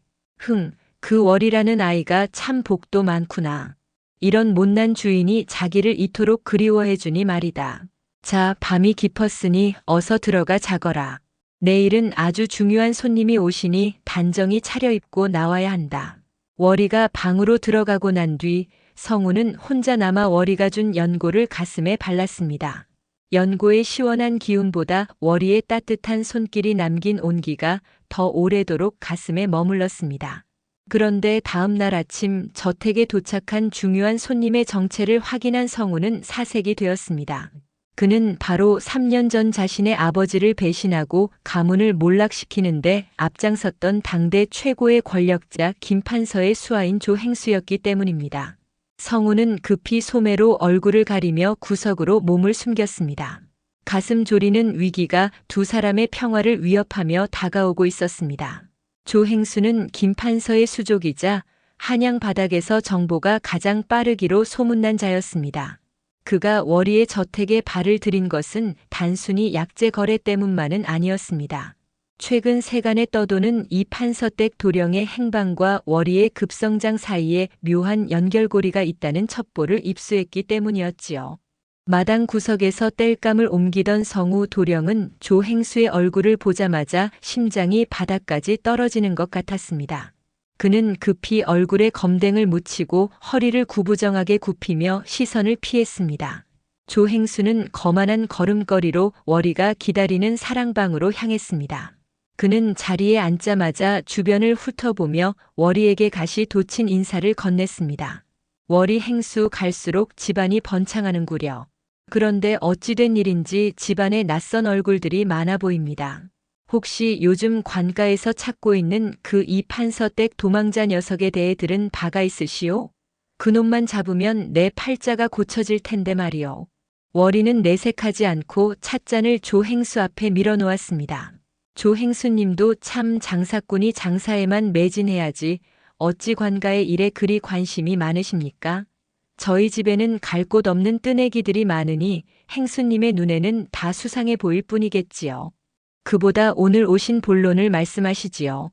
그 월이라는 아이가 참 복도 많구나. 이런 못난 주인이 자기를 이토록 그리워해주니 말이다. 자, 밤이 깊었으니 어서 들어가 자거라. 내일은 아주 중요한 손님이 오시니 단정히 차려입고 나와야 한다. 월이가 방으로 들어가고 난 뒤 성우는 혼자 남아 월이가 준 연고를 가슴에 발랐습니다. 연고의 시원한 기운보다 월이의 따뜻한 손길이 남긴 온기가 더 오래도록 가슴에 머물렀습니다. 그런데 다음 날 아침 저택에 도착한 중요한 손님의 정체를 확인한 성우는 사색이 되었습니다. 그는 바로 3년 전 자신의 아버지를 배신하고 가문을 몰락시키는데 앞장섰던 당대 최고의 권력자 김판서의 수하인 조행수였기 때문입니다. 성우는 급히 소매로 얼굴을 가리며 구석으로 몸을 숨겼습니다. 가슴 졸이는 위기가 두 사람의 평화를 위협하며 다가오고 있었습니다. 조행수는 김판서의 수족이자 한양 바닥에서 정보가 가장 빠르기로 소문난 자였습니다. 그가 월이의 저택에 발을 들인 것은 단순히 약재 거래 때문만은 아니었습니다. 최근 세간에 떠도는 이 판서댁 도령의 행방과 월이의 급성장 사이에 묘한 연결고리가 있다는 첩보를 입수했기 때문이었지요. 마당 구석에서 땔감을 옮기던 성우 도령은 조행수의 얼굴을 보자마자 심장이 바닥까지 떨어지는 것 같았습니다. 그는 급히 얼굴에 검댕을 묻히고 허리를 구부정하게 굽히며 시선을 피했습니다. 조행수는 거만한 걸음걸이로 월이가 기다리는 사랑방으로 향했습니다. 그는 자리에 앉자마자 주변을 훑어보며 월이에게 가시 돋친 인사를 건넸습니다. 월이 행수 갈수록 집안이 번창하는구려. 그런데 어찌된 일인지 집안에 낯선 얼굴들이 많아 보입니다. 혹시 요즘 관가에서 찾고 있는 그 이 판서댁 도망자 녀석에 대해 들은 바가 있으시오? 그놈만 잡으면 내 팔자가 고쳐질 텐데 말이오. 월이는 내색하지 않고 찻잔을 조행수 앞에 밀어놓았습니다. 조행수님도 참 장사꾼이 장사에만 매진해야지 어찌 관가의 일에 그리 관심이 많으십니까? 저희 집에는 갈 곳 없는 뜨내기들이 많으니 행수님의 눈에는 다 수상해 보일 뿐이겠지요. 그보다 오늘 오신 본론을 말씀하시지요.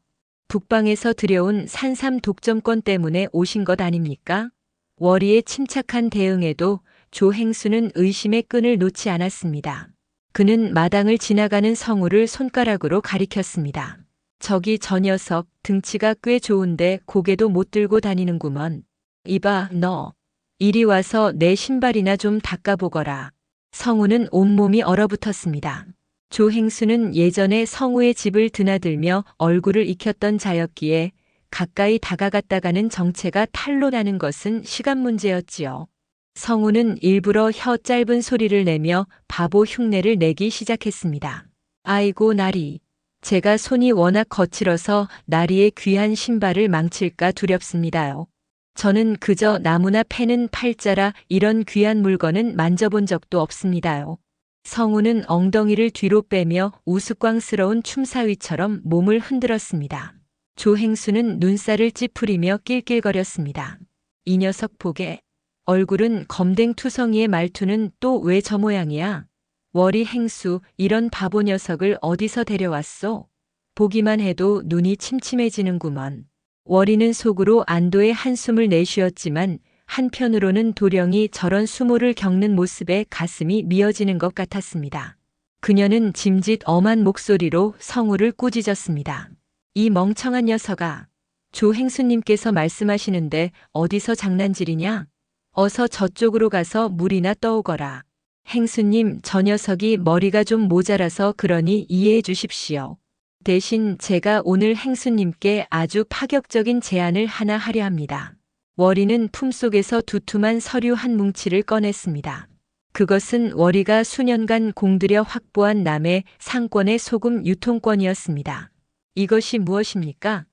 북방에서 들여온 산삼 독점권 때문에 오신 것 아닙니까? 월이의 침착한 대응에도 조행수는 의심의 끈을 놓지 않았습니다. 그는 마당을 지나가는 성우를 손가락으로 가리켰습니다. 저기 저 녀석 등치가 꽤 좋은데 고개도 못 들고 다니는구먼. 이봐 너. 이리 와서 내 신발이나 좀 닦아보거라. 성우는 온몸이 얼어붙었습니다. 조행수는 예전에 성우의 집을 드나들며 얼굴을 익혔던 자였기에 가까이 다가갔다가는 정체가 탈로 나는 것은 시간 문제였지요. 성우는 일부러 혀 짧은 소리를 내며 바보 흉내를 내기 시작했습니다. 아이고 나리. 제가 손이 워낙 거칠어서 나리의 귀한 신발을 망칠까 두렵습니다요. 저는 그저 나무나 패는 팔자라 이런 귀한 물건은 만져본 적도 없습니다요. 성우는 엉덩이를 뒤로 빼며 우스꽝스러운 춤사위처럼 몸을 흔들었습니다. 조행수는 눈살을 찌푸리며 낄낄거렸습니다. 이 녀석 보게. 얼굴은 검댕투성이의 말투는 또 왜 저 모양이야? 월이 행수 이런 바보 녀석을 어디서 데려왔소? 보기만 해도 눈이 침침해지는구먼. 월이는 속으로 안도의 한숨을 내쉬었지만 한편으로는 도령이 저런 수모를 겪는 모습에 가슴이 미어지는 것 같았습니다. 그녀는 짐짓 엄한 목소리로 성우를 꾸짖었습니다. 이 멍청한 녀석아. 조행수님께서 말씀하시는데 어디서 장난질이냐? 어서 저쪽으로 가서 물이나 떠오거라. 행수님, 저 녀석이 머리가 좀 모자라서 그러니 이해해 주십시오. 대신 제가 오늘 행수님께 아주 파격적인 제안을 하나 하려 합니다. 월이는 품속에서 두툼한 서류 한 뭉치를 꺼냈습니다. 그것은 월이가 수년간 공들여 확보한 남의 상권의 소금 유통권이었습니다. 이것이 무엇입니까?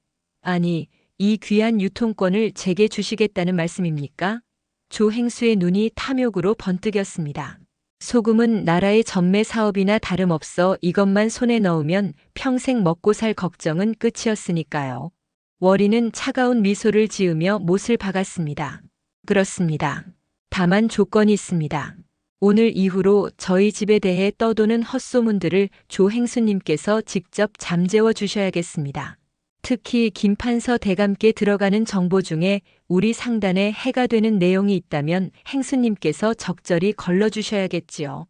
아니, 이 귀한 유통권을 제게 주시겠다는 말씀입니까? 조행수의 눈이 탐욕으로 번뜩였습니다. 소금은 나라의 전매 사업이나 다름없어 이것만 손에 넣으면 평생 먹고 살 걱정은 끝이었으니까요. 월이는 차가운 미소를 지으며 못을 박았습니다. 그렇습니다. 다만 조건이 있습니다. 오늘 이후로 저희 집에 대해 떠도는 헛소문들을 조행수님께서 직접 잠재워 주셔야겠습니다. 특히 김판서 대감께 들어가는 정보 중에 우리 상단에 해가 되는 내용이 있다면 행수님께서 적절히 걸러주셔야겠지요.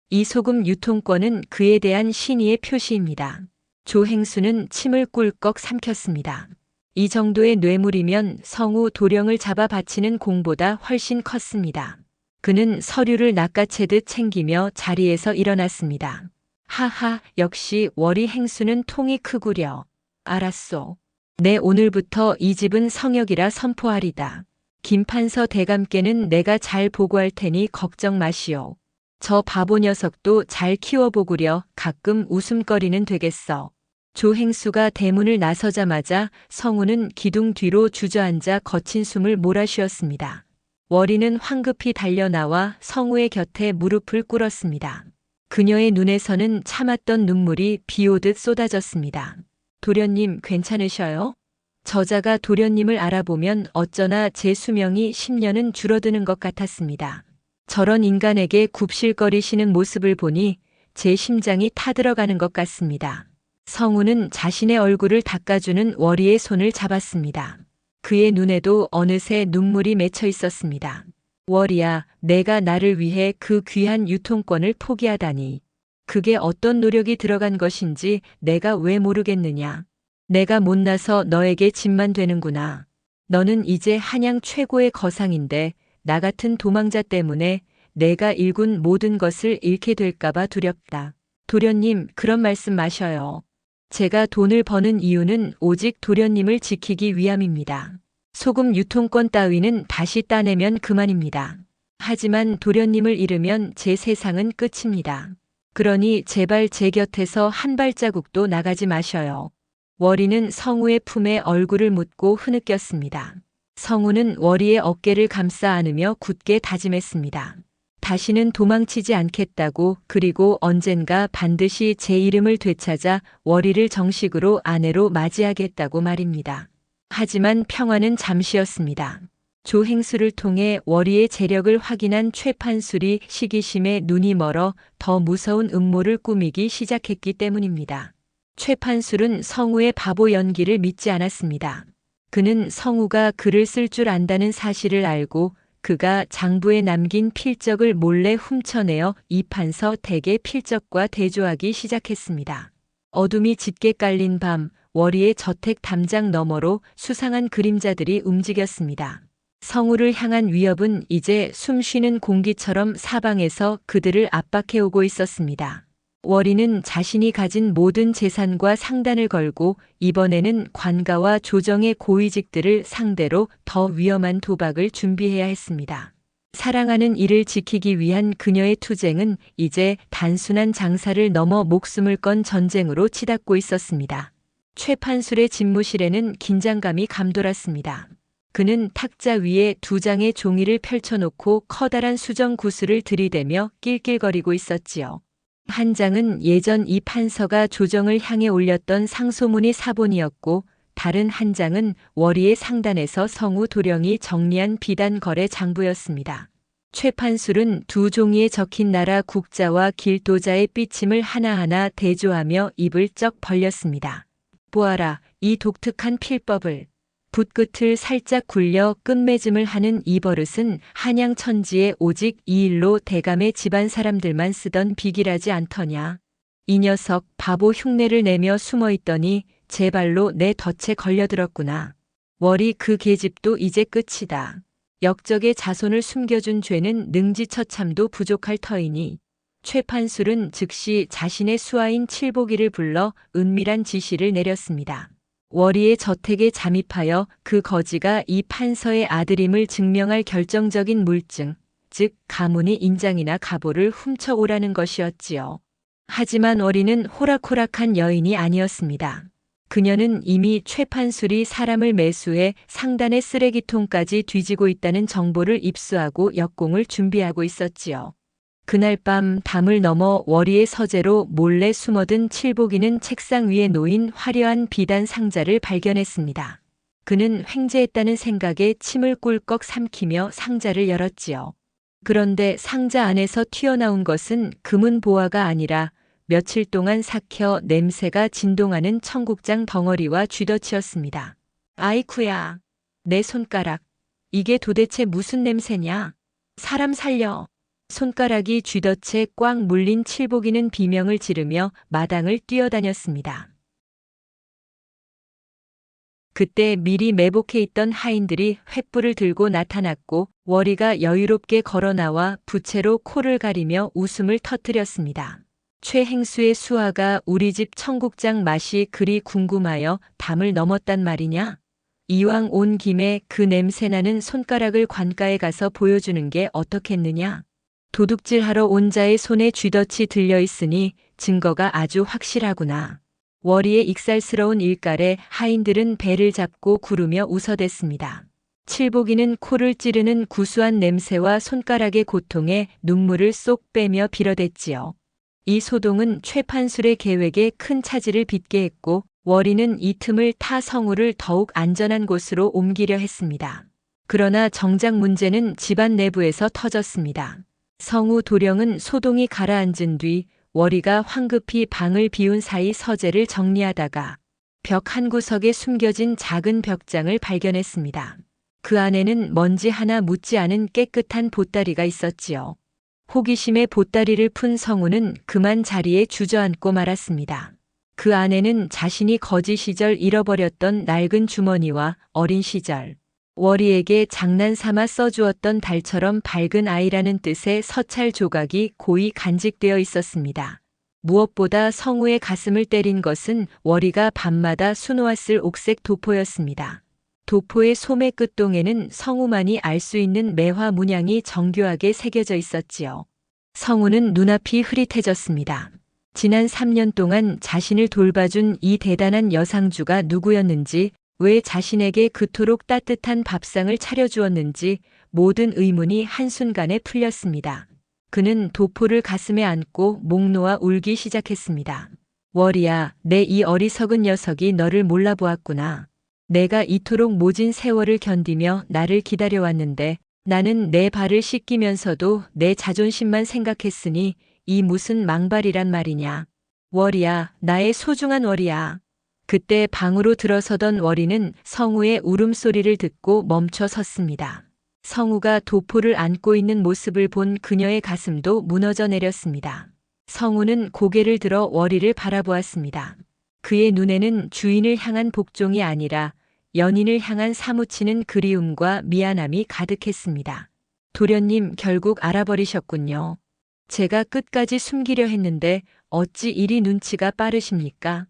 이 소금 유통권은 그에 대한 신의의 표시입니다. 조행수는 침을 꿀꺽 삼켰습니다. 이 정도의 뇌물이면 성우 도령을 잡아 바치는 공보다 훨씬 컸습니다. 그는 서류를 낚아채듯 챙기며 자리에서 일어났습니다. 하하, 역시 월이 행수는 통이 크구려. 알았소. 내 오늘부터 이 집은 성역이라 선포하리다. 김판서 대감께는 내가 잘 보고할 테니 걱정 마시오. 저 바보 녀석도 잘 키워보구려. 가끔 웃음거리는 되겠어. 조행수가 대문을 나서자마자 성우는 기둥 뒤로 주저앉아 거친 숨을 몰아쉬었습니다. 월이는 황급히 달려나와 성우의 곁에 무릎을 꿇었습니다. 그녀의 눈에서는 참았던 눈물이 비오듯 쏟아졌습니다. 도련님 괜찮으셔요? 저자가 도련님을 알아보면 어쩌나 제 수명이 10년은 줄어드는 것 같았습니다. 저런 인간에게 굽실거리시는 모습을 보니 제 심장이 타들어가는 것 같습니다. 성우는 자신의 얼굴을 닦아주는 월이의 손을 잡았습니다. 그의 눈에도 어느새 눈물이 맺혀 있었습니다. 월이야, 내가 나를 위해 그 귀한 유통권을 포기하다니. 그게 어떤 노력이 들어간 것인지 내가 왜 모르겠느냐. 내가 못나서 너에게 짐만 되는구나. 너는 이제 한양 최고의 거상인데 나 같은 도망자 때문에 내가 일군 모든 것을 잃게 될까봐 두렵다. 도련님, 그런 말씀 마셔요. 제가 돈을 버는 이유는 오직 도련님을 지키기 위함입니다. 소금 유통권 따위는 다시 따내면 그만입니다. 하지만 도련님을 잃으면 제 세상은 끝입니다. 그러니 제발 제 곁에서 한 발자국도 나가지 마셔요. 월이는 성우의 품에 얼굴을 묻고 흐느꼈습니다. 성우는 월이의 어깨를 감싸 안으며 굳게 다짐했습니다. 다시는 도망치지 않겠다고, 그리고 언젠가 반드시 제 이름을 되찾아 월이를 정식으로 아내로 맞이하겠다고 말입니다. 하지만 평화는 잠시였습니다. 조행수를 통해 월이의 재력을 확인한 최판술이 시기심에 눈이 멀어 더 무서운 음모를 꾸미기 시작했기 때문입니다. 최판술은 성우의 바보 연기를 믿지 않았습니다. 그는 성우가 글을 쓸 줄 안다는 사실을 알고 그가 장부에 남긴 필적을 몰래 훔쳐내어 이판서 댁의 필적과 대조하기 시작했습니다. 어둠이 짙게 깔린 밤, 월이의 저택 담장 너머로 수상한 그림자들이 움직였습니다. 성우를 향한 위협은 이제 숨쉬는 공기처럼 사방에서 그들을 압박해오고 있었습니다. 월이는 자신이 가진 모든 재산과 상단을 걸고 이번에는 관가와 조정의 고위직들을 상대로 더 위험한 도박을 준비해야 했습니다. 사랑하는 이를 지키기 위한 그녀의 투쟁은 이제 단순한 장사를 넘어 목숨을 건 전쟁으로 치닫고 있었습니다. 최판술의 집무실에는 긴장감이 감돌았습니다. 그는 탁자 위에 2장의 종이를 펼쳐놓고 커다란 수정 구슬을 들이대며 낄낄거리고 있었지요. 한 장은 예전 이 판서가 조정을 향해 올렸던 상소문의 사본이었고, 다른 한 장은 월이의 상단에서 성우 도령이 정리한 비단 거래 장부였습니다. 최판술은 2 종이에 적힌 나라 국자와 길도자의 삐침을 하나하나 대조하며 입을 쩍 벌렸습니다. 보아라, 이 독특한 필법을. 붓끝을 살짝 굴려 끝맺음을 하는 이 버릇은 한양 천지에 오직 이 일로 대감의 집안 사람들만 쓰던 비기라지 않더냐. 이 녀석 바보 흉내를 내며 숨어있더니 제 발로 내 덫에 걸려들었구나. 월이 그 계집도 이제 끝이다. 역적의 자손을 숨겨준 죄는 능지처참도 부족할 터이니 최 판술은 즉시 자신의 수하인 칠보기를 불러 은밀한 지시를 내렸습니다. 월이의 저택에 잠입하여 그 거지가 이 판서의 아들임을 증명할 결정적인 물증, 즉 가문의 인장이나 가보를 훔쳐오라는 것이었지요. 하지만 월이는 호락호락한 여인이 아니었습니다. 그녀는 이미 최 판술이 사람을 매수해 상단의 쓰레기통까지 뒤지고 있다는 정보를 입수하고 역공을 준비하고 있었지요. 그날 밤 담을 넘어 월이의 서재로 몰래 숨어든 칠보기는 책상 위에 놓인 화려한 비단 상자를 발견했습니다. 그는 횡재했다는 생각에 침을 꿀꺽 삼키며 상자를 열었지요. 그런데 상자 안에서 튀어나온 것은 금은 보화가 아니라 며칠 동안 삭혀 냄새가 진동하는 청국장 덩어리와 쥐덫이었습니다. 아이쿠야, 내 손가락. 이게 도대체 무슨 냄새냐? 사람 살려. 손가락이 쥐덫에 꽉 물린 칠보기는 비명을 지르며 마당을 뛰어다녔습니다. 그때 미리 매복해 있던 하인들이 횃불을 들고 나타났고 월이가 여유롭게 걸어나와 부채로 코를 가리며 웃음을 터뜨렸습니다. 최행수의 수하가 우리 집 청국장 맛이 그리 궁금하여 담을 넘었단 말이냐? 이왕 온 김에 그 냄새나는 손가락을 관가에 가서 보여주는 게 어떻겠느냐? 도둑질하러 온 자의 손에 쥐덫이 들려있으니 증거가 아주 확실하구나. 월이의 익살스러운 일깔에 하인들은 배를 잡고 구르며 웃어댔습니다. 칠보기는 코를 찌르는 구수한 냄새와 손가락의 고통에 눈물을 쏙 빼며 빌어댔지요. 이 소동은 최 판술의 계획에 큰 차질을 빚게 했고 월이는 이 틈을 타 성우를 더욱 안전한 곳으로 옮기려 했습니다. 그러나 정작 문제는 집안 내부에서 터졌습니다. 성우 도령은 소동이 가라앉은 뒤 월이가 황급히 방을 비운 사이 서재를 정리하다가 벽 한 구석에 숨겨진 작은 벽장을 발견했습니다. 그 안에는 먼지 하나 묻지 않은 깨끗한 보따리가 있었지요. 호기심에 보따리를 푼 성우는 그만 자리에 주저앉고 말았습니다. 그 안에는 자신이 거지 시절 잃어버렸던 낡은 주머니와 어린 시절 월이에게 장난삼아 써주었던 달처럼 밝은 아이라는 뜻의 서찰 조각이 고이 간직되어 있었습니다. 무엇보다 성우의 가슴을 때린 것은 월이가 밤마다 수놓았을 옥색 도포였습니다. 도포의 소매 끝동에는 성우만이 알 수 있는 매화 문양이 정교하게 새겨져 있었지요. 성우는 눈앞이 흐릿해졌습니다. 지난 3년 동안 자신을 돌봐준 이 대단한 여상주가 누구였는지, 왜 자신에게 그토록 따뜻한 밥상을 차려주었는지 모든 의문이 한순간에 풀렸습니다. 그는 도포를 가슴에 안고 목 놓아 울기 시작했습니다. 월이야, 내 이 어리석은 녀석이 너를 몰라보았구나. 내가 이토록 모진 세월을 견디며 나를 기다려왔는데 나는 내 발을 씻기면서도 내 자존심만 생각했으니 이 무슨 망발이란 말이냐. 월이야, 나의 소중한 월이야. 그때 방으로 들어서던 월이는 성우의 울음소리를 듣고 멈춰 섰습니다. 성우가 도포를 안고 있는 모습을 본 그녀의 가슴도 무너져 내렸습니다. 성우는 고개를 들어 월이를 바라보았습니다. 그의 눈에는 주인을 향한 복종이 아니라 연인을 향한 사무치는 그리움과 미안함이 가득했습니다. 도련님, 결국 알아버리셨군요. 제가 끝까지 숨기려 했는데 어찌 이리 눈치가 빠르십니까?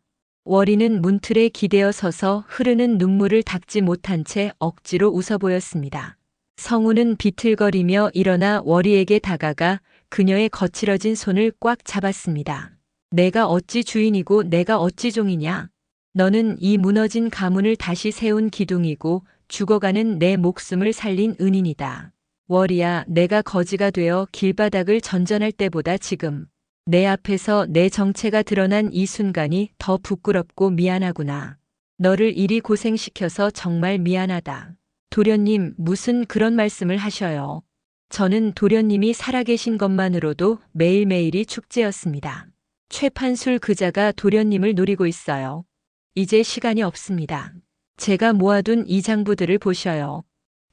월이는 문틀에 기대어 서서 흐르는 눈물을 닦지 못한 채 억지로 웃어 보였습니다. 성우는 비틀거리며 일어나 월이에게 다가가 그녀의 거칠어진 손을 꽉 잡았습니다. 내가 어찌 주인이고 내가 어찌 종이냐? 너는 이 무너진 가문을 다시 세운 기둥이고 죽어가는 내 목숨을 살린 은인이다. 월이야, 내가 거지가 되어 길바닥을 전전할 때보다 지금 내 앞에서 내 정체가 드러난 이 순간이 더 부끄럽고 미안하구나. 너를 이리 고생시켜서 정말 미안하다. 도련님, 무슨 그런 말씀을 하셔요. 저는 도련님이 살아계신 것만으로도 매일매일이 축제였습니다. 최판술 그자가 도련님을 노리고 있어요. 이제 시간이 없습니다. 제가 모아둔 이 장부들을 보셔요.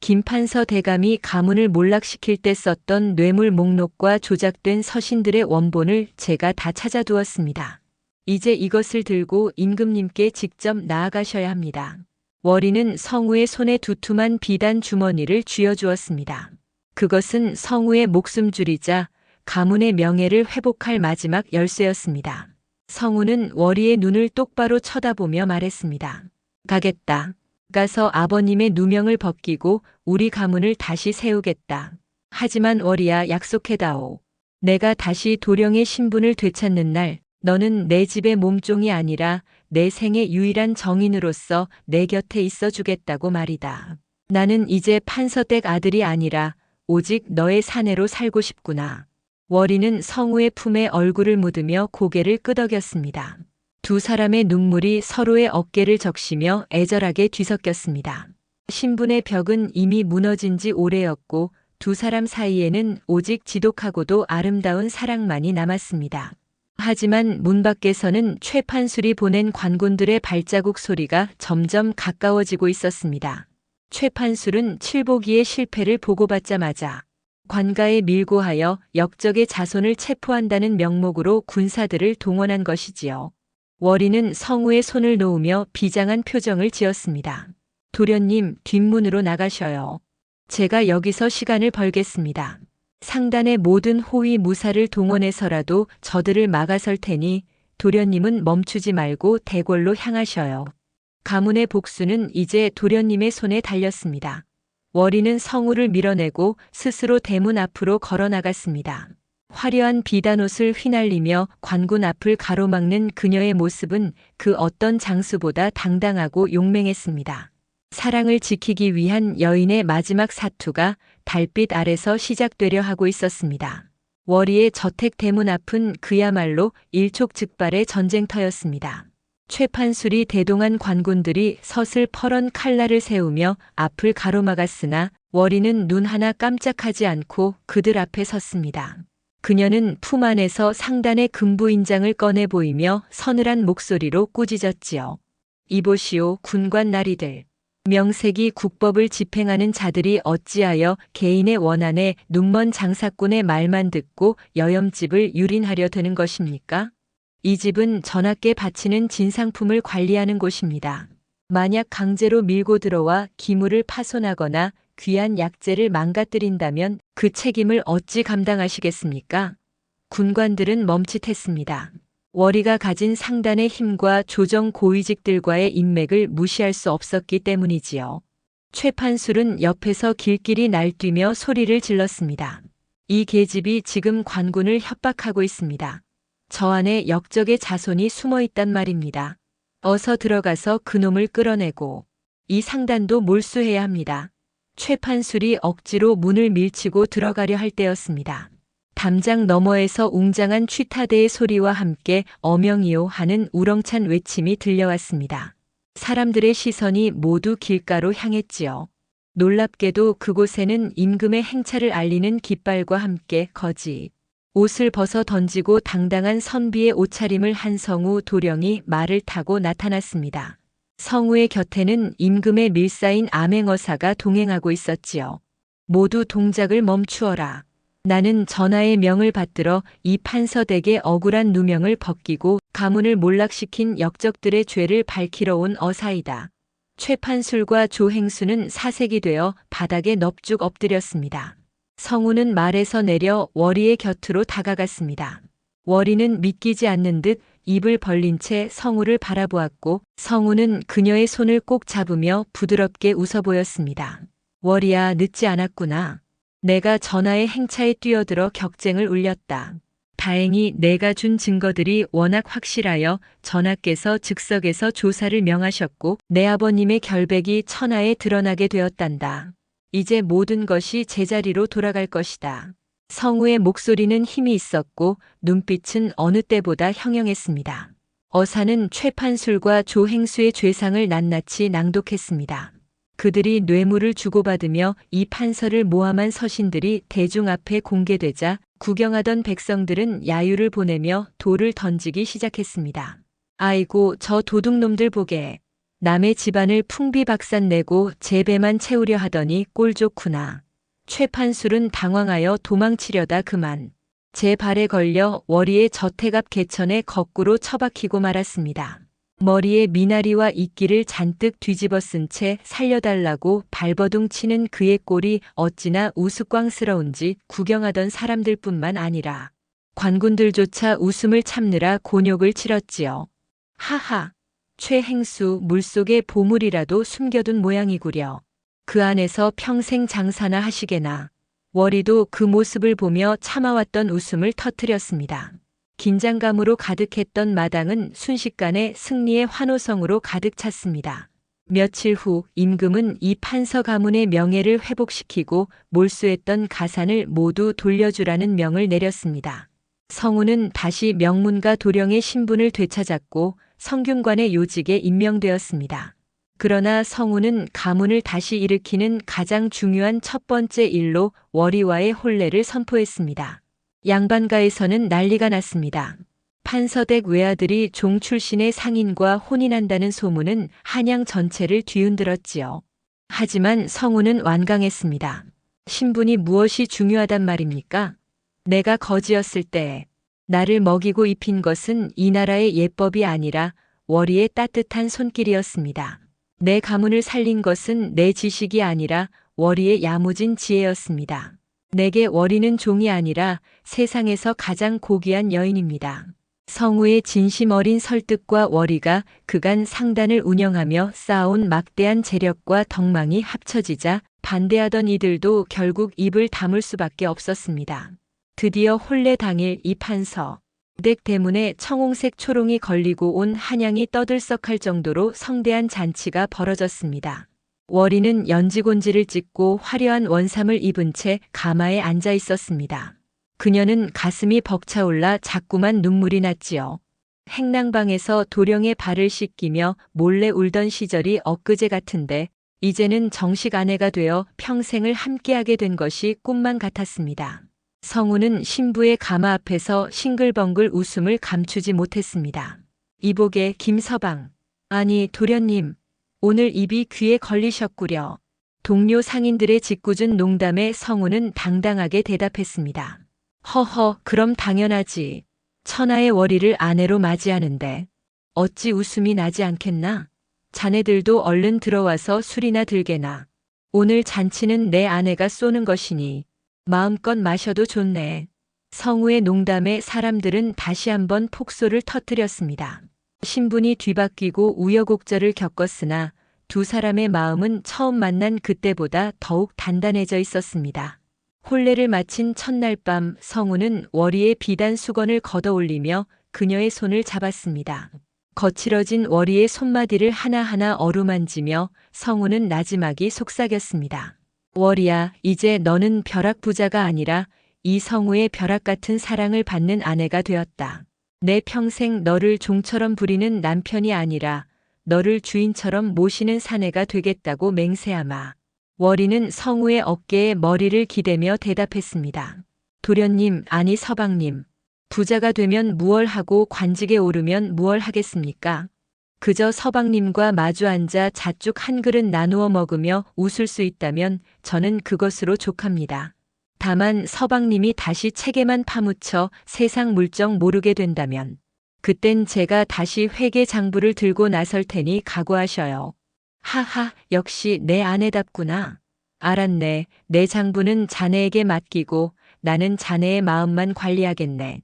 김판서 대감이 가문을 몰락시킬 때 썼던 뇌물 목록과 조작된 서신들의 원본을 제가 다 찾아두었습니다. 이제 이것을 들고 임금님께 직접 나아가셔야 합니다. 월이는 성우의 손에 두툼한 비단 주머니를 쥐어주었습니다. 그것은 성우의 목숨줄이자 가문의 명예를 회복할 마지막 열쇠였습니다. 성우는 월이의 눈을 똑바로 쳐다보며 말했습니다. 가겠다. 가서 아버님의 누명을 벗기고 우리 가문을 다시 세우겠다. 하지만 월이야, 약속해다오. 내가 다시 도령의 신분을 되찾는 날 너는 내 집의 몸종이 아니라 내 생의 유일한 정인으로서 내 곁에 있어 주겠다고 말이다. 나는 이제 판서댁 아들이 아니라 오직 너의 사내로 살고 싶구나. 월이는 성우의 품에 얼굴을 묻으며 고개를 끄덕였습니다. 두 사람의 눈물이 서로의 어깨를 적시며 애절하게 뒤섞였습니다. 신분의 벽은 이미 무너진 지 오래였고 두 사람 사이에는 오직 지독하고도 아름다운 사랑만이 남았습니다. 하지만 문 밖에서는 최판술이 보낸 관군들의 발자국 소리가 점점 가까워지고 있었습니다. 최판술은 칠보기의 실패를 보고받자마자 관가에 밀고 하여 역적의 자손을 체포한다는 명목으로 군사들을 동원한 것이지요. 월이는 성우의 손을 놓으며 비장한 표정을 지었습니다. 도련님, 뒷문으로 나가셔요. 제가 여기서 시간을 벌겠습니다. 상단의 모든 호위 무사를 동원해서라도 저들을 막아설 테니 도련님은 멈추지 말고 대궐로 향하셔요. 가문의 복수는 이제 도련님의 손에 달렸습니다. 월이는 성우를 밀어내고 스스로 대문 앞으로 걸어 나갔습니다. 화려한 비단옷을 휘날리며 관군 앞을 가로막는 그녀의 모습은 그 어떤 장수보다 당당하고 용맹했습니다. 사랑을 지키기 위한 여인의 마지막 사투가 달빛 아래서 시작되려 하고 있었습니다. 월이의 저택 대문 앞은 그야말로 일촉즉발의 전쟁터였습니다. 최판술이 대동한 관군들이 서슬퍼런 칼날을 세우며 앞을 가로막았으나 월이는 눈 하나 깜짝하지 않고 그들 앞에 섰습니다. 그녀는 품 안에서 상단의 금부인장을 꺼내 보이며 서늘한 목소리로 꾸짖었지요. 이보시오, 군관 나리들. 명색이 국법을 집행하는 자들이 어찌하여 개인의 원한에 눈먼 장사꾼의 말만 듣고 여염집을 유린하려 드는 것입니까? 이 집은 전하께 바치는 진상품을 관리하는 곳입니다. 만약 강제로 밀고 들어와 기물을 파손하거나 귀한 약재를 망가뜨린다면 그 책임을 어찌 감당하시겠습니까? 군관들은 멈칫했습니다. 월이가 가진 상단의 힘과 조정 고위직들과의 인맥을 무시할 수 없었기 때문이지요. 최판술은 옆에서 길길이 날뛰며 소리를 질렀습니다. 이 계집이 지금 관군을 협박하고 있습니다. 저 안에 역적의 자손이 숨어 있단 말입니다. 어서 들어가서 그놈을 끌어내고 이 상단도 몰수해야 합니다. 최판술이 억지로 문을 밀치고 들어가려 할 때였습니다. 담장 너머에서 웅장한 취타대의 소리와 함께 어명이요 하는 우렁찬 외침이 들려왔습니다. 사람들의 시선이 모두 길가로 향했지요. 놀랍게도 그곳에는 임금의 행차를 알리는 깃발과 함께 거지 옷을 벗어 던지고 당당한 선비의 옷차림을 한 성우 도령이 말을 타고 나타났습니다. 성우의 곁에는 임금의 밀사인 암행어사가 동행하고 있었지요. 모두 동작을 멈추어라. 나는 전하의 명을 받들어 이 판서댁의 억울한 누명을 벗기고 가문을 몰락시킨 역적들의 죄를 밝히러 온 어사이다. 최판술과 조행수는 사색이 되어 바닥에 넙죽 엎드렸습니다. 성우는 말에서 내려 월이의 곁으로 다가갔습니다. 월이는 믿기지 않는 듯 입을 벌린 채 성우를 바라보았고 성우는 그녀의 손을 꼭 잡으며 부드럽게 웃어 보였습니다. 월이야, 늦지 않았구나. 내가 전하의 행차에 뛰어들어 격쟁을 울렸다. 다행히 내가 준 증거들이 워낙 확실하여 전하께서 즉석에서 조사를 명하셨고 내 아버님의 결백이 천하에 드러나게 되었단다. 이제 모든 것이 제자리로 돌아갈 것이다. 성우의 목소리는 힘이 있었고 눈빛은 어느 때보다 형형했습니다. 어사는 최판술과 조행수의 죄상을 낱낱이 낭독했습니다. 그들이 뇌물을 주고받으며 이 판서를 모함한 서신들이 대중 앞에 공개되자 구경하던 백성들은 야유를 보내며 돌을 던지기 시작했습니다. 아이고, 저 도둑놈들 보게. 남의 집안을 풍비박산내고 제 배만 채우려 하더니 꼴 좋구나. 최판술은 당황하여 도망치려다 그만 제 발에 걸려 월이의 저택 앞 개천에 거꾸로 처박히고 말았습니다. 머리에 미나리와 이끼를 잔뜩 뒤집어 쓴 채 살려달라고 발버둥 치는 그의 꼴이 어찌나 우스꽝스러운지 구경하던 사람들뿐만 아니라 관군들조차 웃음을 참느라 곤욕을 치렀지요. 하하, 최행수 물속에 보물이라도 숨겨둔 모양이구려. 그 안에서 평생 장사나 하시게나. 월이도 그 모습을 보며 참아왔던 웃음을 터뜨렸습니다. 긴장감으로 가득했던 마당은 순식간에 승리의 환호성으로 가득 찼습니다. 며칠 후 임금은 이 판서 가문의 명예를 회복시키고 몰수했던 가산을 모두 돌려주라는 명을 내렸습니다. 성우는 다시 명문가 도령의 신분을 되찾았고 성균관의 요직에 임명되었습니다. 그러나 성우는 가문을 다시 일으키는 가장 중요한 첫 번째 일로 월이와의 혼례를 선포했습니다. 양반가에서는 난리가 났습니다. 판서댁 외아들이 종 출신의 상인과 혼인한다는 소문은 한양 전체를 뒤흔들었지요. 하지만 성우는 완강했습니다. 신분이 무엇이 중요하단 말입니까? 내가 거지였을 때 나를 먹이고 입힌 것은 이 나라의 예법이 아니라 월이의 따뜻한 손길이었습니다. 내 가문을 살린 것은 내 지식이 아니라 월이의 야무진 지혜였습니다. 내게 월이는 종이 아니라 세상에서 가장 고귀한 여인입니다. 성우의 진심 어린 설득과 월이가 그간 상단을 운영하며 쌓아온 막대한 재력과 덕망이 합쳐지자 반대하던 이들도 결국 입을 다물 수밖에 없었습니다. 드디어 혼례 당일 이 판서 댁 대문에 청홍색 초롱이 걸리고 온 한양이 떠들썩할 정도로 성대한 잔치가 벌어졌습니다. 월이는 연지곤지를 찢고 화려한 원삼을 입은 채 가마에 앉아 있었습니다. 그녀는 가슴이 벅차올라 자꾸만 눈물이 났지요. 행랑방에서 도령의 발을 씻기며 몰래 울던 시절이 엊그제 같은데 이제는 정식 아내가 되어 평생을 함께하게 된 것이 꿈만 같았습니다. 성우는 신부의 가마 앞에서 싱글벙글 웃음을 감추지 못했습니다. 이복의 김서방, 아니 도련님, 오늘 입이 귀에 걸리셨구려. 동료 상인들의 짓궂은 농담에 성우는 당당하게 대답했습니다. 허허, 그럼 당연하지. 천하의 월이를 아내로 맞이하는데 어찌 웃음이 나지 않겠나? 자네들도 얼른 들어와서 술이나 들게나. 오늘 잔치는 내 아내가 쏘는 것이니 마음껏 마셔도 좋네. 성우의 농담에 사람들은 다시 한번 폭소를 터뜨렸습니다. 신분이 뒤바뀌고 우여곡절을 겪었으나 두 사람의 마음은 처음 만난 그때보다 더욱 단단해져 있었습니다. 혼례를 마친 첫날 밤 성우는 월이의 비단 수건을 걷어올리며 그녀의 손을 잡았습니다. 거칠어진 월이의 손마디를 하나하나 어루만지며 성우는 나지막이 속삭였습니다. 월이야, 이제 너는 벼락부자가 아니라 이 성우의 벼락 같은 사랑을 받는 아내가 되었다. 내 평생 너를 종처럼 부리는 남편이 아니라 너를 주인처럼 모시는 사내가 되겠다고 맹세하마. 월이는 성우의 어깨에 머리를 기대며 대답했습니다. 도련님, 아니 서방님, 부자가 되면 무얼 하고 관직에 오르면 무얼 하겠습니까? 그저 서방님과 마주 앉아 잣죽 한 그릇 나누어 먹으며 웃을 수 있다면 저는 그것으로 족합니다. 다만 서방님이 다시 책에만 파묻혀 세상 물정 모르게 된다면 그땐 제가 다시 회계 장부를 들고 나설 테니 각오하셔요. 하하, 역시 내 아내답구나. 알았네. 내 장부는 자네에게 맡기고 나는 자네의 마음만 관리하겠네.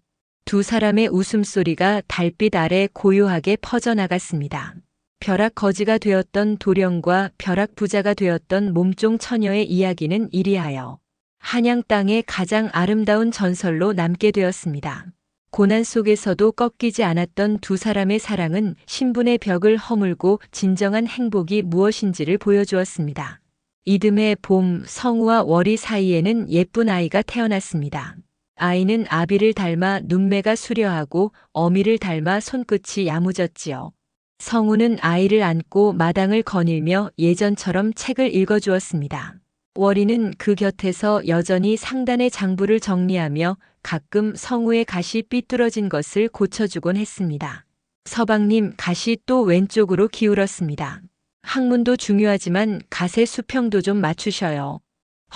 두 사람의 웃음소리가 달빛 아래 고요하게 퍼져나갔습니다. 벼락 거지가 되었던 도령과 벼락 부자가 되었던 몸종 처녀의 이야기는 이리하여 한양 땅의 가장 아름다운 전설로 남게 되었습니다. 고난 속에서도 꺾이지 않았던 두 사람의 사랑은 신분의 벽을 허물고 진정한 행복이 무엇인지를 보여주었습니다. 이듬해 봄 성우와 월이 사이에는 예쁜 아이가 태어났습니다. 아이는 아비를 닮아 눈매가 수려하고 어미를 닮아 손끝이 야무졌지요. 성우는 아이를 안고 마당을 거닐며 예전처럼 책을 읽어주었습니다. 월이는 그 곁에서 여전히 상단의 장부를 정리하며 가끔 성우의 갓이 삐뚤어진 것을 고쳐주곤 했습니다. 서방님 갓이 또 왼쪽으로 기울었습니다. 학문도 중요하지만 갓의 수평도 좀 맞추셔요.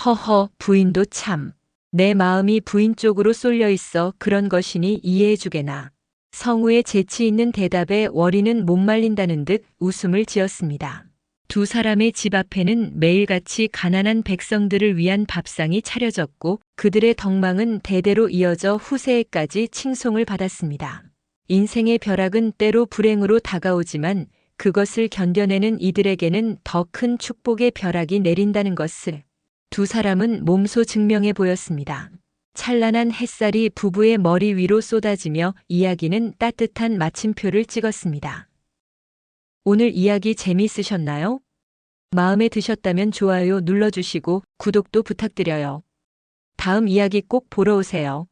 허허, 부인도 참. 내 마음이 부인 쪽으로 쏠려 있어 그런 것이니 이해해주게나. 성우의 재치 있는 대답에 월이는 못 말린다는 듯 웃음을 지었습니다. 두 사람의 집 앞에는 매일같이 가난한 백성들을 위한 밥상이 차려졌고 그들의 덕망은 대대로 이어져 후세에까지 칭송을 받았습니다. 인생의 벼락은 때로 불행으로 다가오지만 그것을 견뎌내는 이들에게는 더 큰 축복의 벼락이 내린다는 것을 두 사람은 몸소 증명해 보였습니다. 찬란한 햇살이 부부의 머리 위로 쏟아지며 이야기는 따뜻한 마침표를 찍었습니다. 오늘 이야기 재미있으셨나요? 마음에 드셨다면 좋아요 눌러주시고 구독도 부탁드려요. 다음 이야기 꼭 보러 오세요.